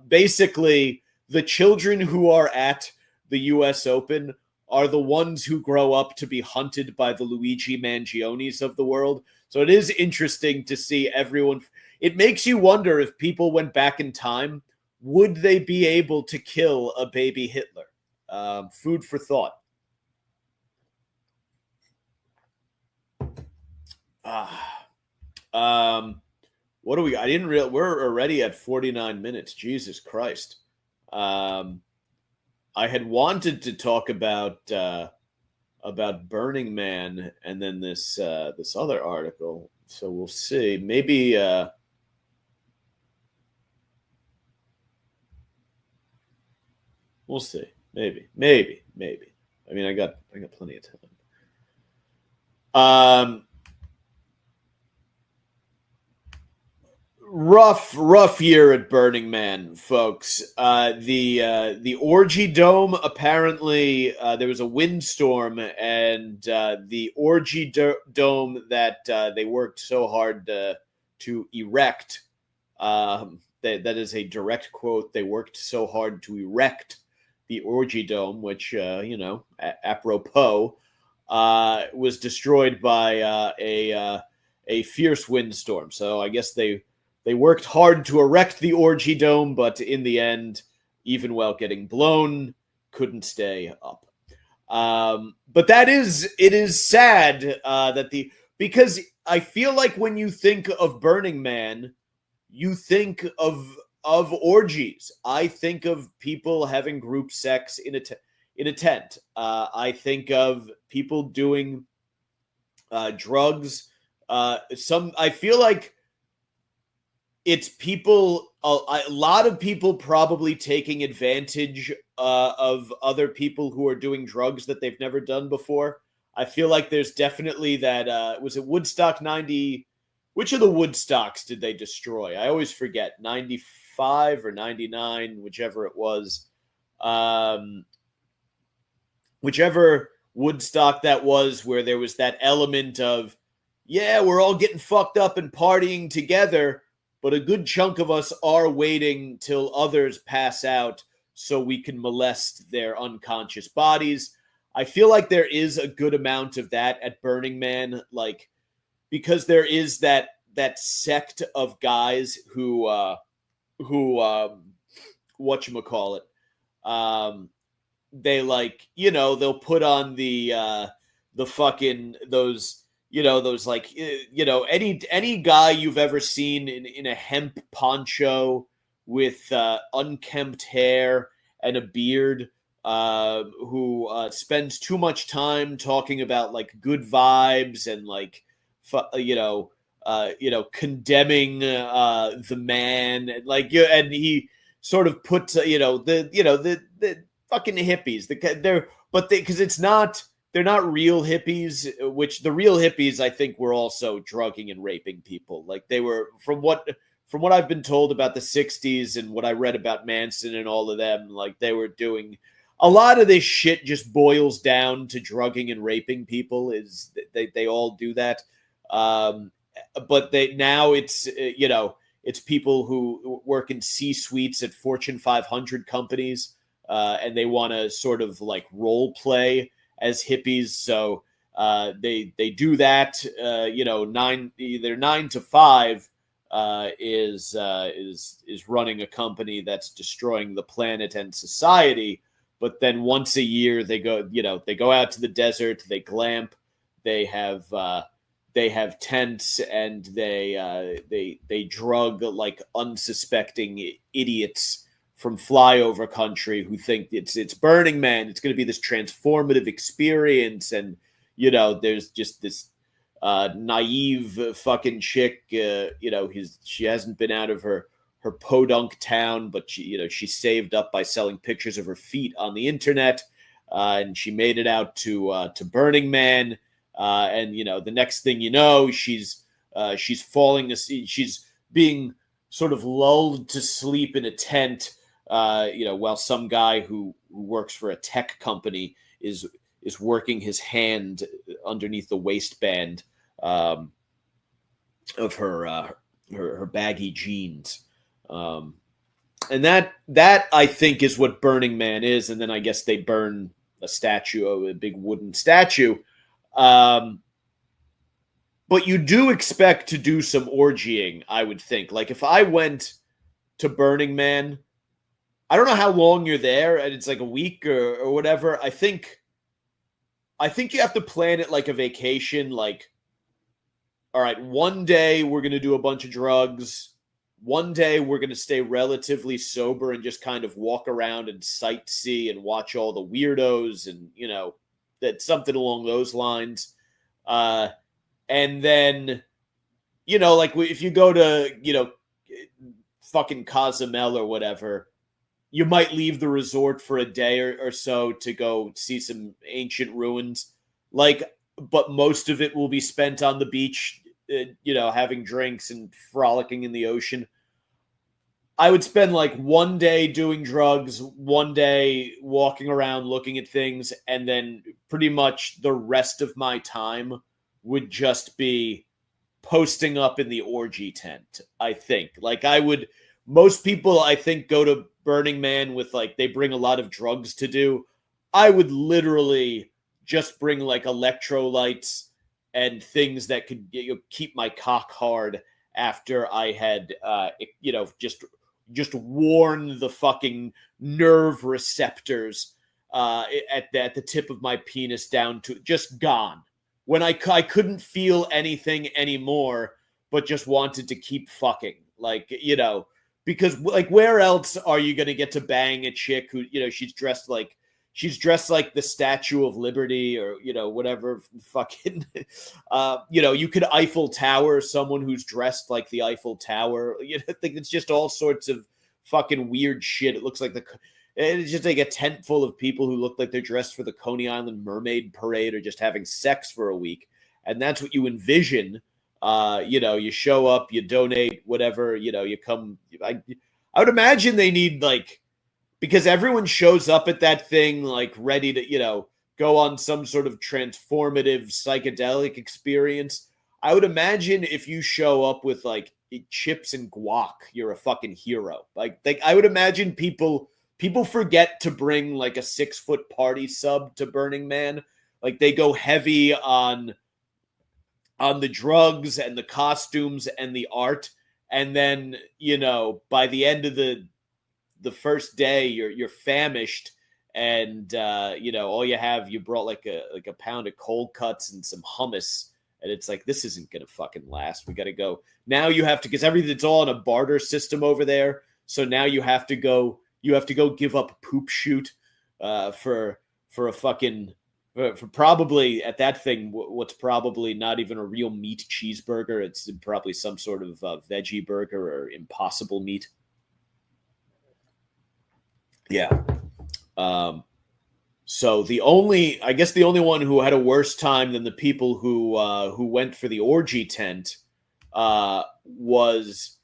Speaker 1: Basically, the children who are at the U.S. Open are the ones who grow up to be hunted by the Luigi Mangionis of the world. So it is interesting to see everyone. It makes you wonder, if people went back in time, would they be able to kill a baby Hitler? Food for thought. What do we? I didn't realize we're already at 49 minutes. Jesus Christ. I had wanted to talk about Burning Man and then this other article. So we'll see. Maybe we'll see. Maybe. I mean, I got plenty of time. Rough year at Burning Man, folks. The Orgy Dome, apparently there was a windstorm, and the Orgy Dome that they worked so hard to erect, that is a direct quote, they worked so hard to erect the Orgy Dome, which, apropos, was destroyed by a fierce windstorm. So I guess they worked hard to erect the orgy dome, but in the end, even while getting blown, couldn't stay up. But it is sad because I feel like when you think of Burning Man, you think of orgies. I think of people having group sex in a tent. I think of people doing drugs. I feel like it's people. A lot of people probably taking advantage of other people who are doing drugs that they've never done before. I feel like there's definitely that. Was it Woodstock 90? Which of the Woodstocks did they destroy? I always forget. 95 or 99, whichever it was. Whichever Woodstock that was, where there was that element of, yeah, we're all getting fucked up and partying together, but a good chunk of us are waiting till others pass out so we can molest their unconscious bodies. I feel like there is a good amount of that at Burning Man, like, because there is that sect of guys who whatchamacallit, they like, they'll put on the fucking those, like, any guy you've ever seen in a hemp poncho with unkempt hair and a beard, who spends too much time talking about like good vibes and like, condemning the man, and like, and he sort of puts, the fucking hippies, because it's not. They're not real hippies, which the real hippies, I think, were also drugging and raping people. Like, they were, from what I've been told about the 60s and what I read about Manson and all of them, like, they were doing a lot of this shit. Just boils down to drugging and raping people. Is they all do that. But it's people who work in C-suites at Fortune 500 companies, and they want to sort of like role play as hippies. So they do that. 9 to 5 is running a company that's destroying the planet and society. But then once a year they go out to the desert, they glamp, they have tents, and they drug like unsuspecting idiots from flyover country who think it's Burning Man. It's going to be this transformative experience, and there's just this naive fucking chick. She hasn't been out of her podunk town, but she saved up by selling pictures of her feet on the internet, and she made it out to Burning Man. And the next thing you know, she's falling asleep. She's being sort of lulled to sleep in a tent, while some guy who works for a tech company is working his hand underneath the waistband of her baggy jeans. And that I think is what Burning Man is. And then I guess they burn a big wooden statue. But you do expect to do some orgying, I would think. Like, if I went to Burning Man, I don't know how long you're there, and it's like a week or whatever. I think you have to plan it like a vacation. Like, all right, one day we're going to do a bunch of drugs. One day we're going to stay relatively sober and just kind of walk around and sightsee and watch all the weirdos, and, that's something along those lines. And then, like, if you go to, fucking Cozumel or whatever, you might leave the resort for a day or so to go see some ancient ruins. Like, but most of it will be spent on the beach, having drinks and frolicking in the ocean. I would spend like one day doing drugs, one day walking around looking at things, and then pretty much the rest of my time would just be posting up in the orgy tent, I think. Like, most people, I think, go to Burning Man with, like, they bring a lot of drugs to do. I would literally just bring, like, electrolytes and things that could keep my cock hard after I had, just worn the fucking nerve receptors at the tip of my penis down to just gone. When I couldn't feel anything anymore, but just wanted to keep fucking. Like, because like where else are you going to get to bang a chick who, she's dressed like the Statue of Liberty or, whatever fucking, you could Eiffel Tower someone who's dressed like the Eiffel Tower. I think it's just all sorts of fucking weird shit. It looks like it's just like a tent full of people who look like they're dressed for the Coney Island Mermaid Parade or just having sex for a week. And that's what you envision. You show up, you donate, whatever, you come. I would imagine they need because everyone shows up at that thing ready to, go on some sort of transformative psychedelic experience. I would imagine if you show up with chips and guac, you're a fucking hero. I would imagine people forget to bring a 6-foot party sub to Burning Man. They go heavy on the drugs and the costumes and the art. And then, by the end of the first day, you're famished and, all you brought a pound of cold cuts and some hummus. And it's this isn't going to fucking last. We got to go. Now you have to, because everything's all in a barter system over there. So now you have to go give up poop shoot for a fucking, for probably at that thing, what's probably not even a real meat cheeseburger. It's probably some sort of veggie burger or impossible meat. Yeah. So the only one who had a worse time than the people who went for the orgy tent was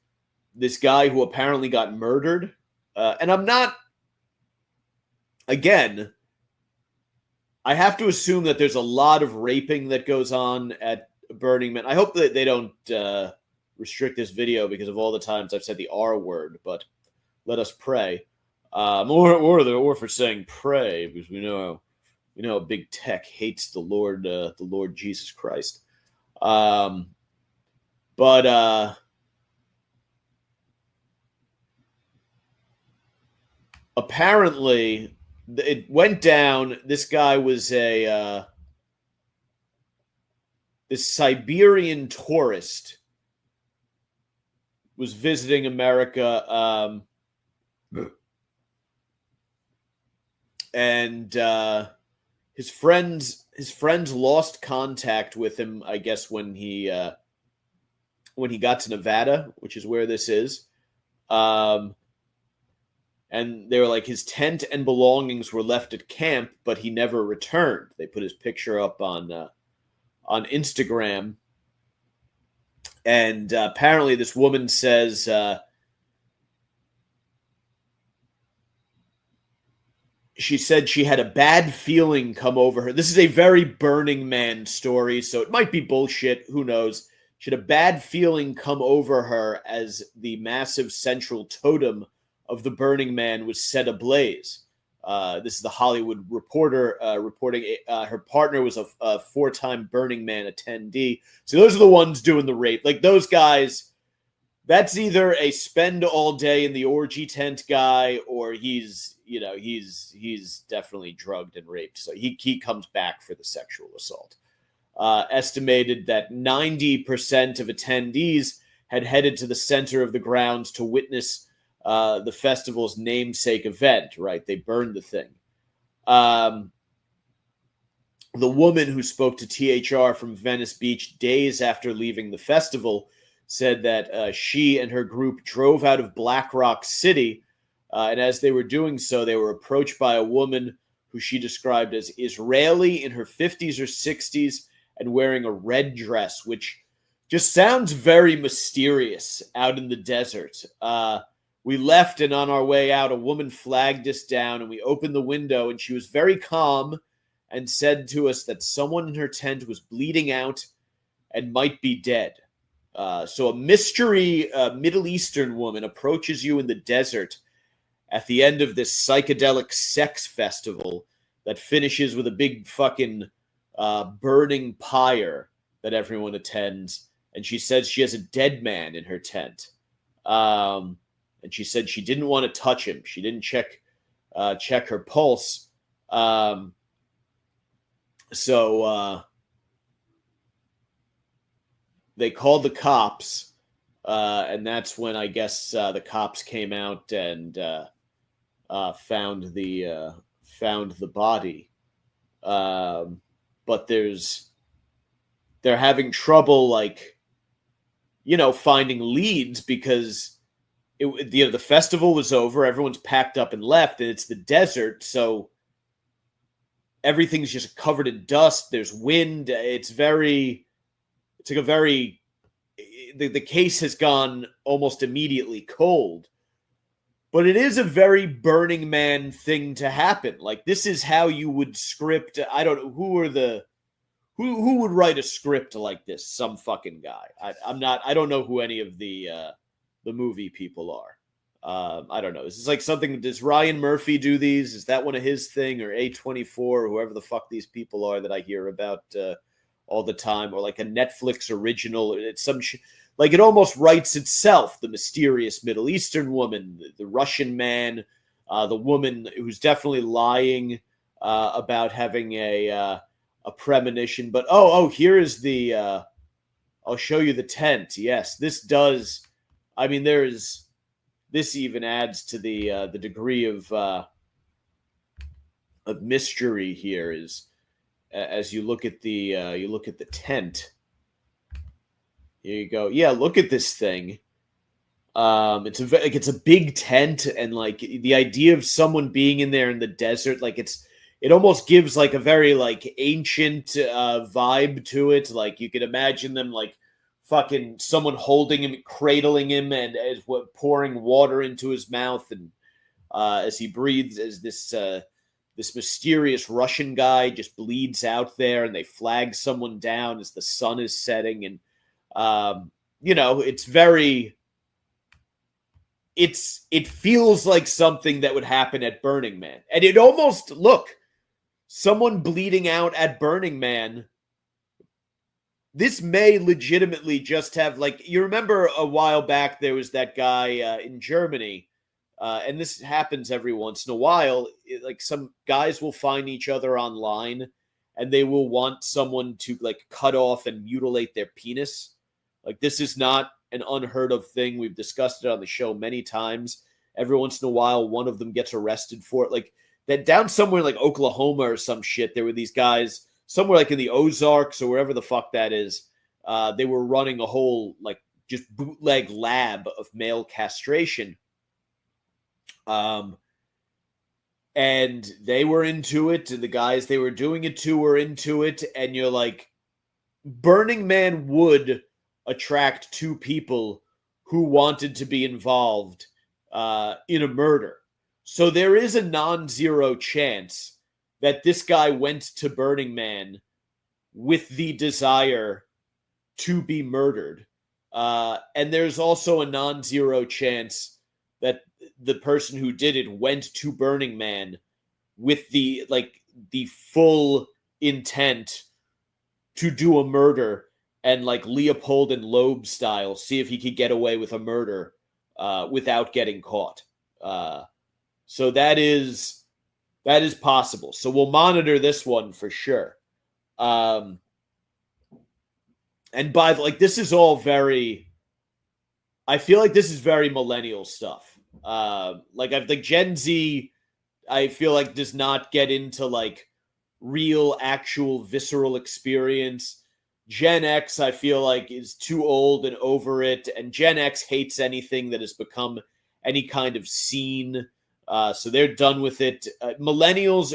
Speaker 1: this guy who apparently got murdered. And I'm not, again, I have to assume that there's a lot of raping that goes on at Burning Man. I hope that they don't restrict this video because of all the times I've said the R word, but let us pray. Or for saying pray, because we know how big tech hates the Lord Jesus Christ. But apparently it went down. This guy was this Siberian tourist was visiting America, and his friends lost contact with him, I guess, when he got to Nevada, which is where this is. And they were his tent and belongings were left at camp, but he never returned. They put his picture up on Instagram. And apparently this woman says she said she had a bad feeling come over her. This is a very Burning Man story, so it might be bullshit. Who knows? She had a bad feeling come over her as the massive central totem of the Burning Man was set ablaze. This is the Hollywood Reporter reporting. Her partner was a 4-time Burning Man attendee. So those are the ones doing the rape. Those guys, that's either a spend all day in the orgy tent guy, or he's definitely drugged and raped. So he comes back for the sexual assault. Estimated that 90% of attendees had headed to the center of the grounds to witness the festival's namesake event, right? They burned the thing. The woman who spoke to THR from Venice Beach days after leaving the festival said that she and her group drove out of Black Rock City, and as they were doing so, they were approached by a woman who she described as Israeli in her 50s or 60s and wearing a red dress, which just sounds very mysterious out in the desert. We left, and on our way out, a woman flagged us down, and we opened the window, and she was very calm and said to us that someone in her tent was bleeding out and might be dead. So a mystery Middle Eastern woman approaches you in the desert at the end of this psychedelic sex festival that finishes with a big fucking burning pyre. that everyone attends. And she says she has a dead man in her tent. And she said she didn't want to touch him. She didn't check her pulse. So they called the cops, and that's when I guess the cops came out and found the body. But they're having trouble, like, finding leads because the festival was over. Everyone's packed up and left, and it's the desert, so everything's just covered in dust. There's wind. The case has gone almost immediately cold. But it is a very Burning Man thing to happen. Like, this is how you would script. I don't know who would write a script like this. Some fucking guy. I don't know who any of the movie people are. I don't know. Is this like something? Does Ryan Murphy do these? Is that one of his thing, or A24, or whoever the fuck these people are that I hear about all the time, or like a Netflix original? It's some like it almost writes itself. The mysterious Middle Eastern woman, the Russian man, the woman who's definitely lying about having a premonition. But here is the. I'll show you the tent. Yes, this does. I mean, this even adds to the degree of mystery here. Is as you look at the tent. Here you go. Yeah, look at this thing. It's a big tent, and like the idea of someone being in there in the desert, like it almost gives like a very like ancient vibe to it. Like you could imagine them like fucking someone holding him, cradling him, and as pouring water into his mouth, and as he breathes, as this mysterious Russian guy just bleeds out there, and they flag someone down as the sun is setting, and it feels like something that would happen at Burning Man, and it almost someone bleeding out at Burning Man. This may legitimately just have, like, you remember a while back there was that guy in Germany, and this happens every once in a while. Like some guys will find each other online, and they will want someone to like cut off and mutilate their penis. Like this is not an unheard of thing. We've discussed it on the show many times. Every once in a while, one of them gets arrested for it. Like that down somewhere like Oklahoma or some shit, there were these guys somewhere like in the Ozarks or wherever the fuck that is. They were running a whole like just bootleg lab of male castration. And they were into it, and the guys they were doing it to were into it, and you're like, Burning Man would attract two people who wanted to be involved in a murder. So there is a non-zero chance that this guy went to Burning Man with the desire to be murdered. And there's also a non-zero chance that the person who did it went to Burning Man with the full intent to do a murder, and like Leopold and Loeb style, see if he could get away with a murder without getting caught. So that is possible. So we'll monitor this one for sure. And by this is all very, I feel like this is very millennial stuff. Like Gen Z, I feel like does not get into like real, actual, visceral experience. Gen X, I feel like, is too old and over it, and Gen X hates anything that has become any kind of scene. So they're done with it. Millennials,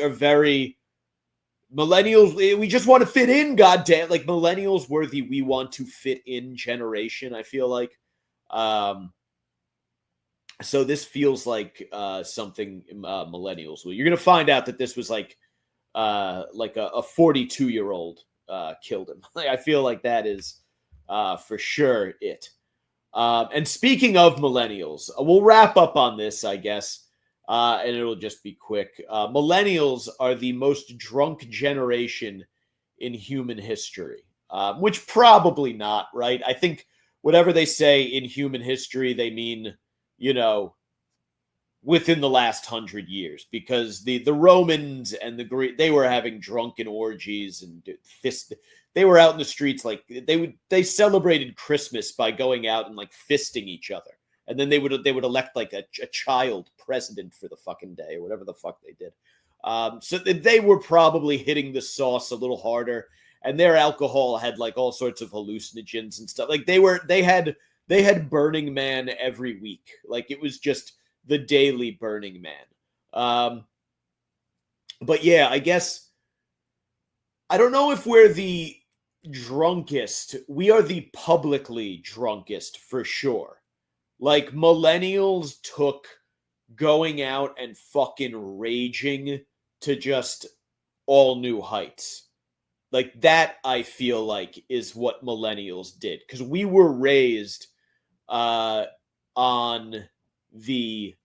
Speaker 1: we just want to fit in, goddamn. Like millennials were the we want to fit in generation, I feel like. So this feels like something millennials will. You're gonna find out that this was like a 42-year-old killed him. I feel like that is for sure it. And speaking of millennials, we'll wrap up on this, I guess, and it'll just be quick. Millennials are the most drunk generation in human history. which probably not, right? I think whatever they say in human history, they mean, within the last 100 years, because the Romans and the Greek, they were having drunken orgies and they were out in the streets, like they celebrated Christmas by going out and like fisting each other, and then they would elect like a child president for the fucking day or whatever the fuck they did. So they were probably hitting the sauce a little harder, and their alcohol had like all sorts of hallucinogens and stuff. Like they had Burning Man every week. Like it was just the daily Burning Man. But yeah, I guess I don't know if we're the drunkest. We are the publicly drunkest for sure. Like millennials took going out and fucking raging to just all new heights. Like that, I feel like, is what millennials did, because we were raised on the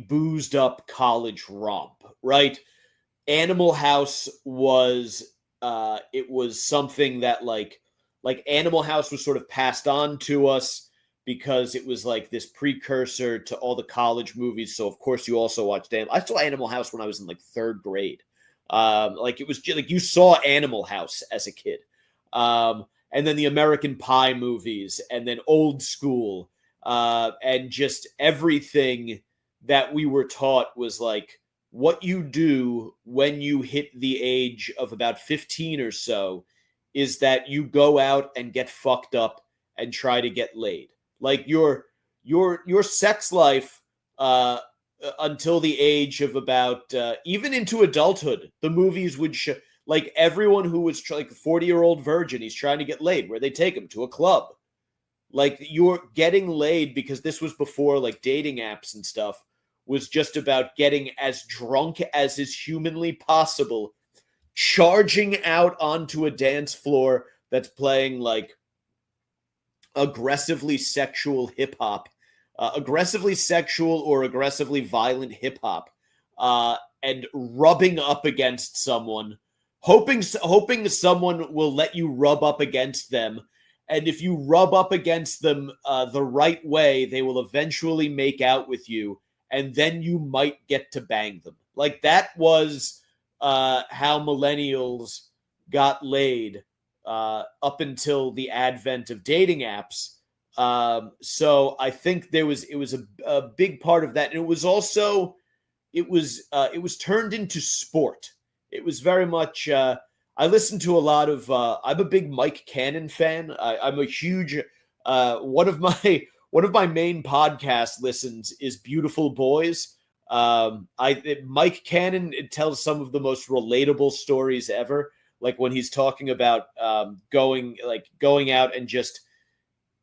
Speaker 1: boozed up college romp, right? Animal House was it was something that like Animal House was sort of passed on to us because it was like this precursor to all the college movies. So of course you also watched I saw Animal House when I was in like third grade. Like it was just, like you saw Animal House as a kid. And then the American Pie movies, and then Old School, and just everything that we were taught was like what you do when you hit the age of about 15 or so is that you go out and get fucked up and try to get laid. Like your sex life until the age of about even into adulthood, the movies would show like everyone who was like a 40-year-old virgin, he's trying to get laid, where they take him to a club. Like you're getting laid, because this was before like dating apps and stuff, was just about getting as drunk as is humanly possible, charging out onto a dance floor that's playing like aggressively sexual hip hop, aggressively sexual or aggressively violent hip hop, and rubbing up against someone, hoping someone will let you rub up against them. And if you rub up against them the right way, they will eventually make out with you, and then you might get to bang them. Like that was how millennials got laid up until the advent of dating apps. So I think it was a big part of that, and it was also it was turned into sport. It was very much. I listen to a lot of. I'm a big Mike Cannon fan. I'm a huge. One of my main podcast listens is Beautiful Boys. Mike Cannon, it tells some of the most relatable stories ever. Like when he's talking about going out and just.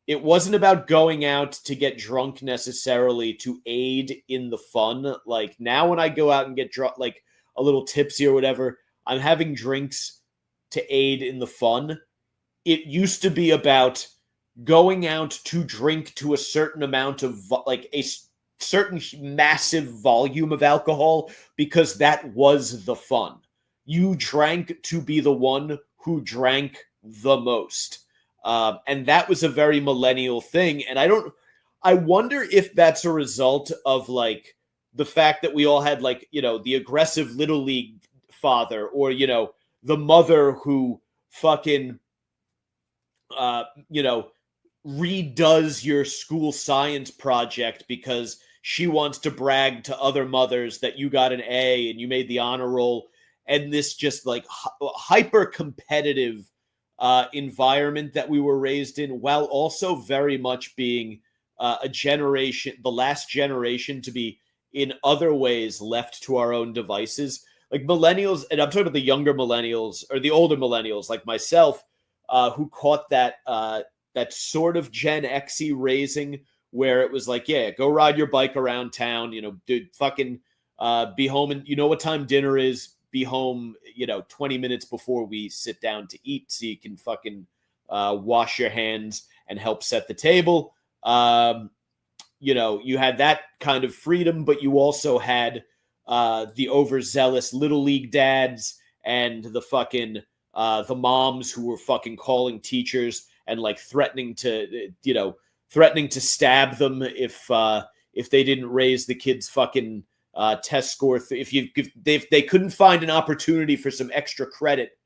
Speaker 1: It wasn't about going out to get drunk necessarily to aid in the fun. Like now when I go out and get drunk, like a little tipsy or whatever, I'm having drinks to aid in the fun. It used to be about going out to drink to a certain amount of like a certain massive volume of alcohol, because that was the fun. You drank to be the one who drank the most. And that was a very millennial thing. And I wonder if that's a result of like the fact that we all had like, the aggressive little league father, or, the mother who fucking, redoes your school science project because she wants to brag to other mothers that you got an A and you made the honor roll. And this just like hyper competitive environment that we were raised in, while also very much being the last generation to be in other ways left to our own devices. Like millennials, and I'm talking about the younger millennials or the older millennials like myself, who caught that sort of Gen X-y raising where it was like, yeah, go ride your bike around town, dude, fucking be home, and you know what time dinner is. Be home, 20 minutes before we sit down to eat, so you can fucking wash your hands and help set the table. You had that kind of freedom, but you also had the overzealous little league dads and the fucking the moms who were fucking calling teachers and like threatening to stab them if they didn't raise the kids' fucking test score. If they couldn't find an opportunity for some extra credit,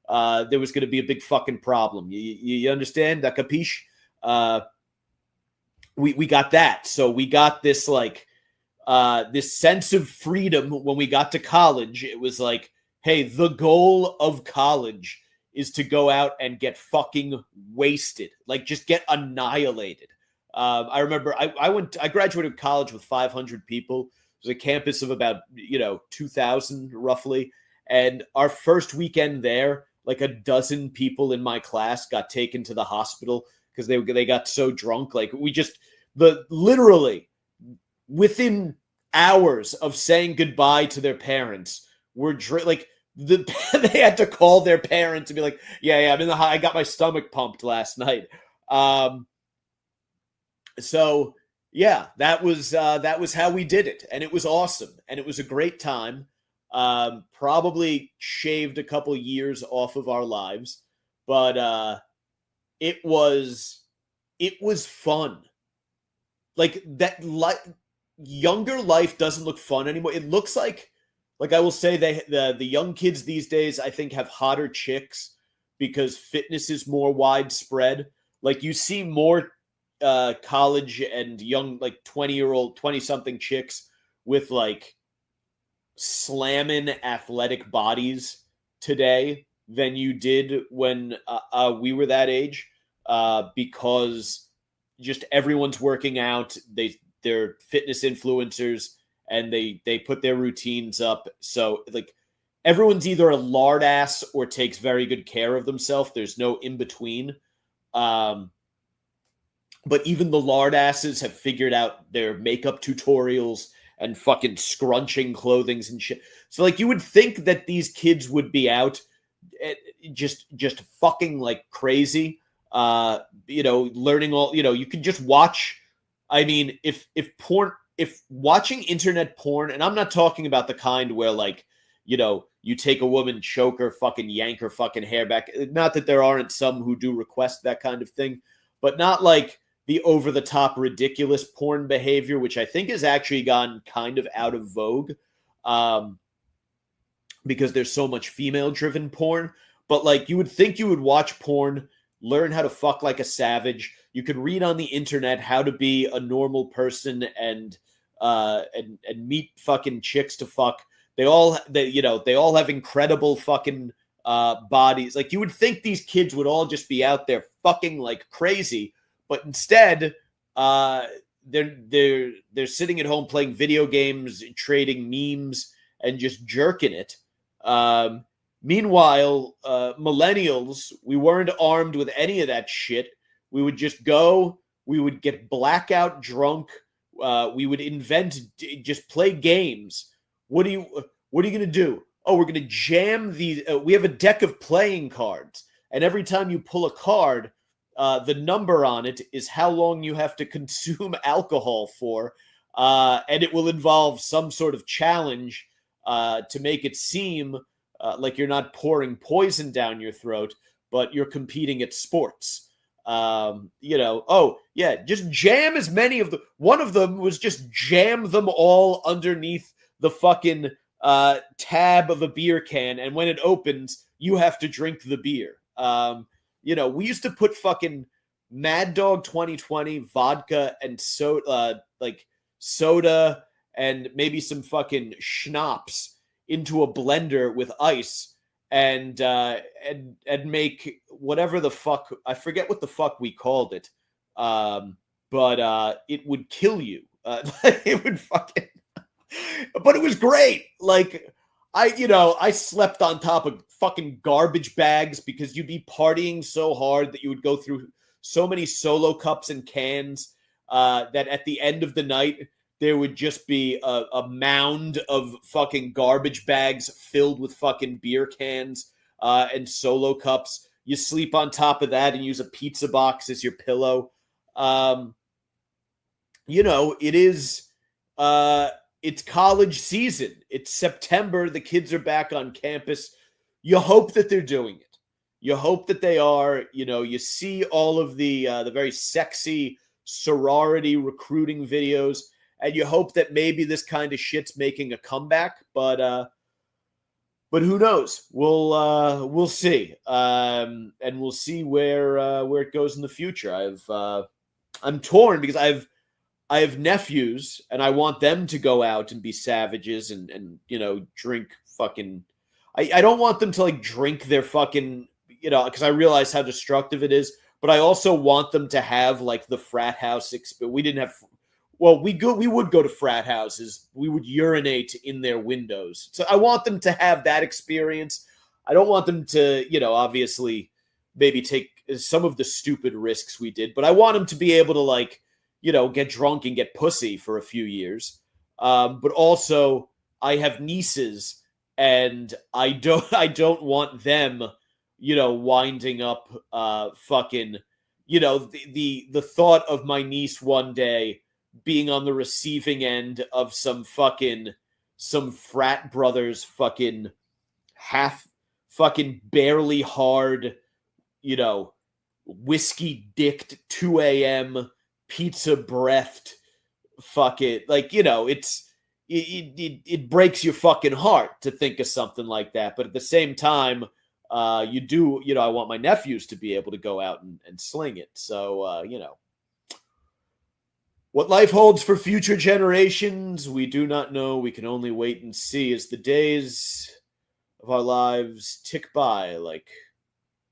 Speaker 1: there was going to be a big fucking problem. You understand? That capiche? We got that. So we got this like this sense of freedom when we got to college. It was like, hey, the goal of college is to go out and get fucking wasted, like just get annihilated. I remember I graduated college with 500 people. It was a campus of about 2,000 roughly, and our first weekend there, like a dozen people in my class got taken to the hospital because they got so drunk. Like literally within hours of saying goodbye to their parents, they had to call their parents and be like, yeah, I got my stomach pumped last night. So yeah, that was how we did it, and it was awesome, and it was a great time. Probably shaved a couple years off of our lives, but it was fun. Like that, younger life doesn't look fun anymore. It looks like I will say the young kids these days, I think, have hotter chicks because fitness is more widespread. Like you see more college and young, like 20-something chicks with like slamming athletic bodies today than you did when we were that age, because just everyone's working out. They're fitness influencers and they put their routines up. So like everyone's either a lard ass or takes very good care of themselves. There's no in between. But even the lard asses have figured out their makeup tutorials and fucking scrunching clothings and shit. So like you would think that these kids would be out just fucking like crazy. Learning all, you could just watch. I mean, if watching internet porn, and I'm not talking about the kind where like, you take a woman, choke her, fucking yank her fucking hair back. Not that there aren't some who do request that kind of thing, but not like the over-the-top ridiculous porn behavior, which I think has actually gone kind of out of vogue because there's so much female-driven porn. But like you would think you would watch porn, learn how to fuck like a savage. You could read on the internet how to be a normal person and meet fucking chicks to fuck. They all have incredible fucking bodies. Like you would think these kids would all just be out there fucking like crazy, but instead, they're sitting at home playing video games, trading memes, and just jerking it. Meanwhile, millennials, we weren't armed with any of that shit. We would just go. We would get blackout drunk. We would just play games. What are you going to do? Oh, we're going to jam these. We have a deck of playing cards, and every time you pull a card, the number on it is how long you have to consume alcohol for, and it will involve some sort of challenge to make it seem like you're not pouring poison down your throat, but you're competing at sports. Oh yeah, just jam as many of the. One of them was just jam them all underneath the fucking tab of a beer can, and when it opens, you have to drink the beer. We used to put fucking Mad Dog 2020 vodka and soda and maybe some fucking schnapps into a blender with ice and make whatever the fuck, I forget what the fuck we called it, but it would kill you. It would fucking, but it was great. Like I slept on top of fucking garbage bags because you'd be partying so hard that you would go through so many solo cups and cans that at the end of the night, there would just be a mound of fucking garbage bags filled with fucking beer cans and solo cups. You sleep on top of that and use a pizza box as your pillow. It is... it's college season. It's September. The kids are back on campus. You hope that they're doing it. You hope that they are. You know, you see all of the very sexy sorority recruiting videos, and you hope that maybe this kind of shit's making a comeback. But who knows? We'll see, and we'll see where it goes in the future. I'm torn because I have nephews, and I want them to go out and be savages and you know, drink fucking. I don't want them to like drink their fucking, you know, because I realize how destructive it is. But I also want them to have like the frat house experience. We didn't have. Well, we would go to frat houses. We would urinate in their windows. So I want them to have that experience. I don't want them to, you know, obviously maybe take some of the stupid risks we did, but I want them to be able to, like, you know, get drunk and get pussy for a few years. But also, I have nieces, and I don't want them, you know, winding up fucking, you know, the thought of my niece one day being on the receiving end of some frat brothers fucking half fucking barely hard, you know, whiskey dicked 2 a.m. pizza breathed fucking, like, you know, it breaks your fucking heart to think of something like that. But at the same time, you know, I want my nephews to be able to go out and sling it. So, you know, what life holds for future generations, we do not know. We can only wait and see as the days of our lives tick by like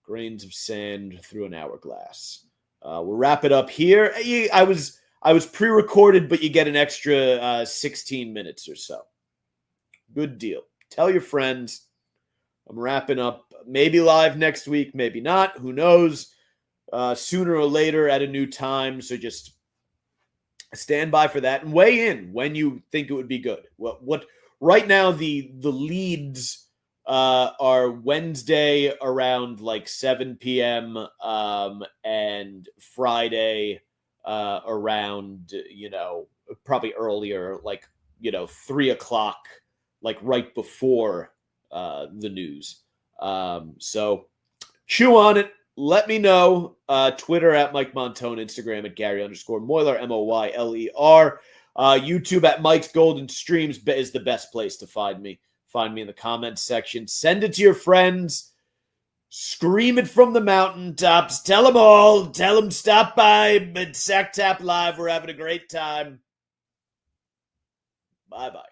Speaker 1: grains of sand through an hourglass. We'll wrap it up here. I was pre-recorded, but you get an extra 16 minutes or so. Good deal. Tell your friends. I'm wrapping up. Maybe live next week, maybe not. Who knows? Sooner or later at a new time. So just stand by for that and weigh in when you think it would be good. What right now the leads are Wednesday around like 7 p.m. And Friday around, you know, probably earlier, like, you know, 3 o'clock, like right before the news. So chew on it. Let me know. Twitter at Mike Montone, Instagram at Gary_Moyler, Moyler. YouTube at Mike's Golden Streams is the best place to find me. Find me in the comments section. Send it to your friends. Scream it from the mountaintops. Tell them all. Tell them stop by at Sacktap Live. We're having a great time. Bye-bye.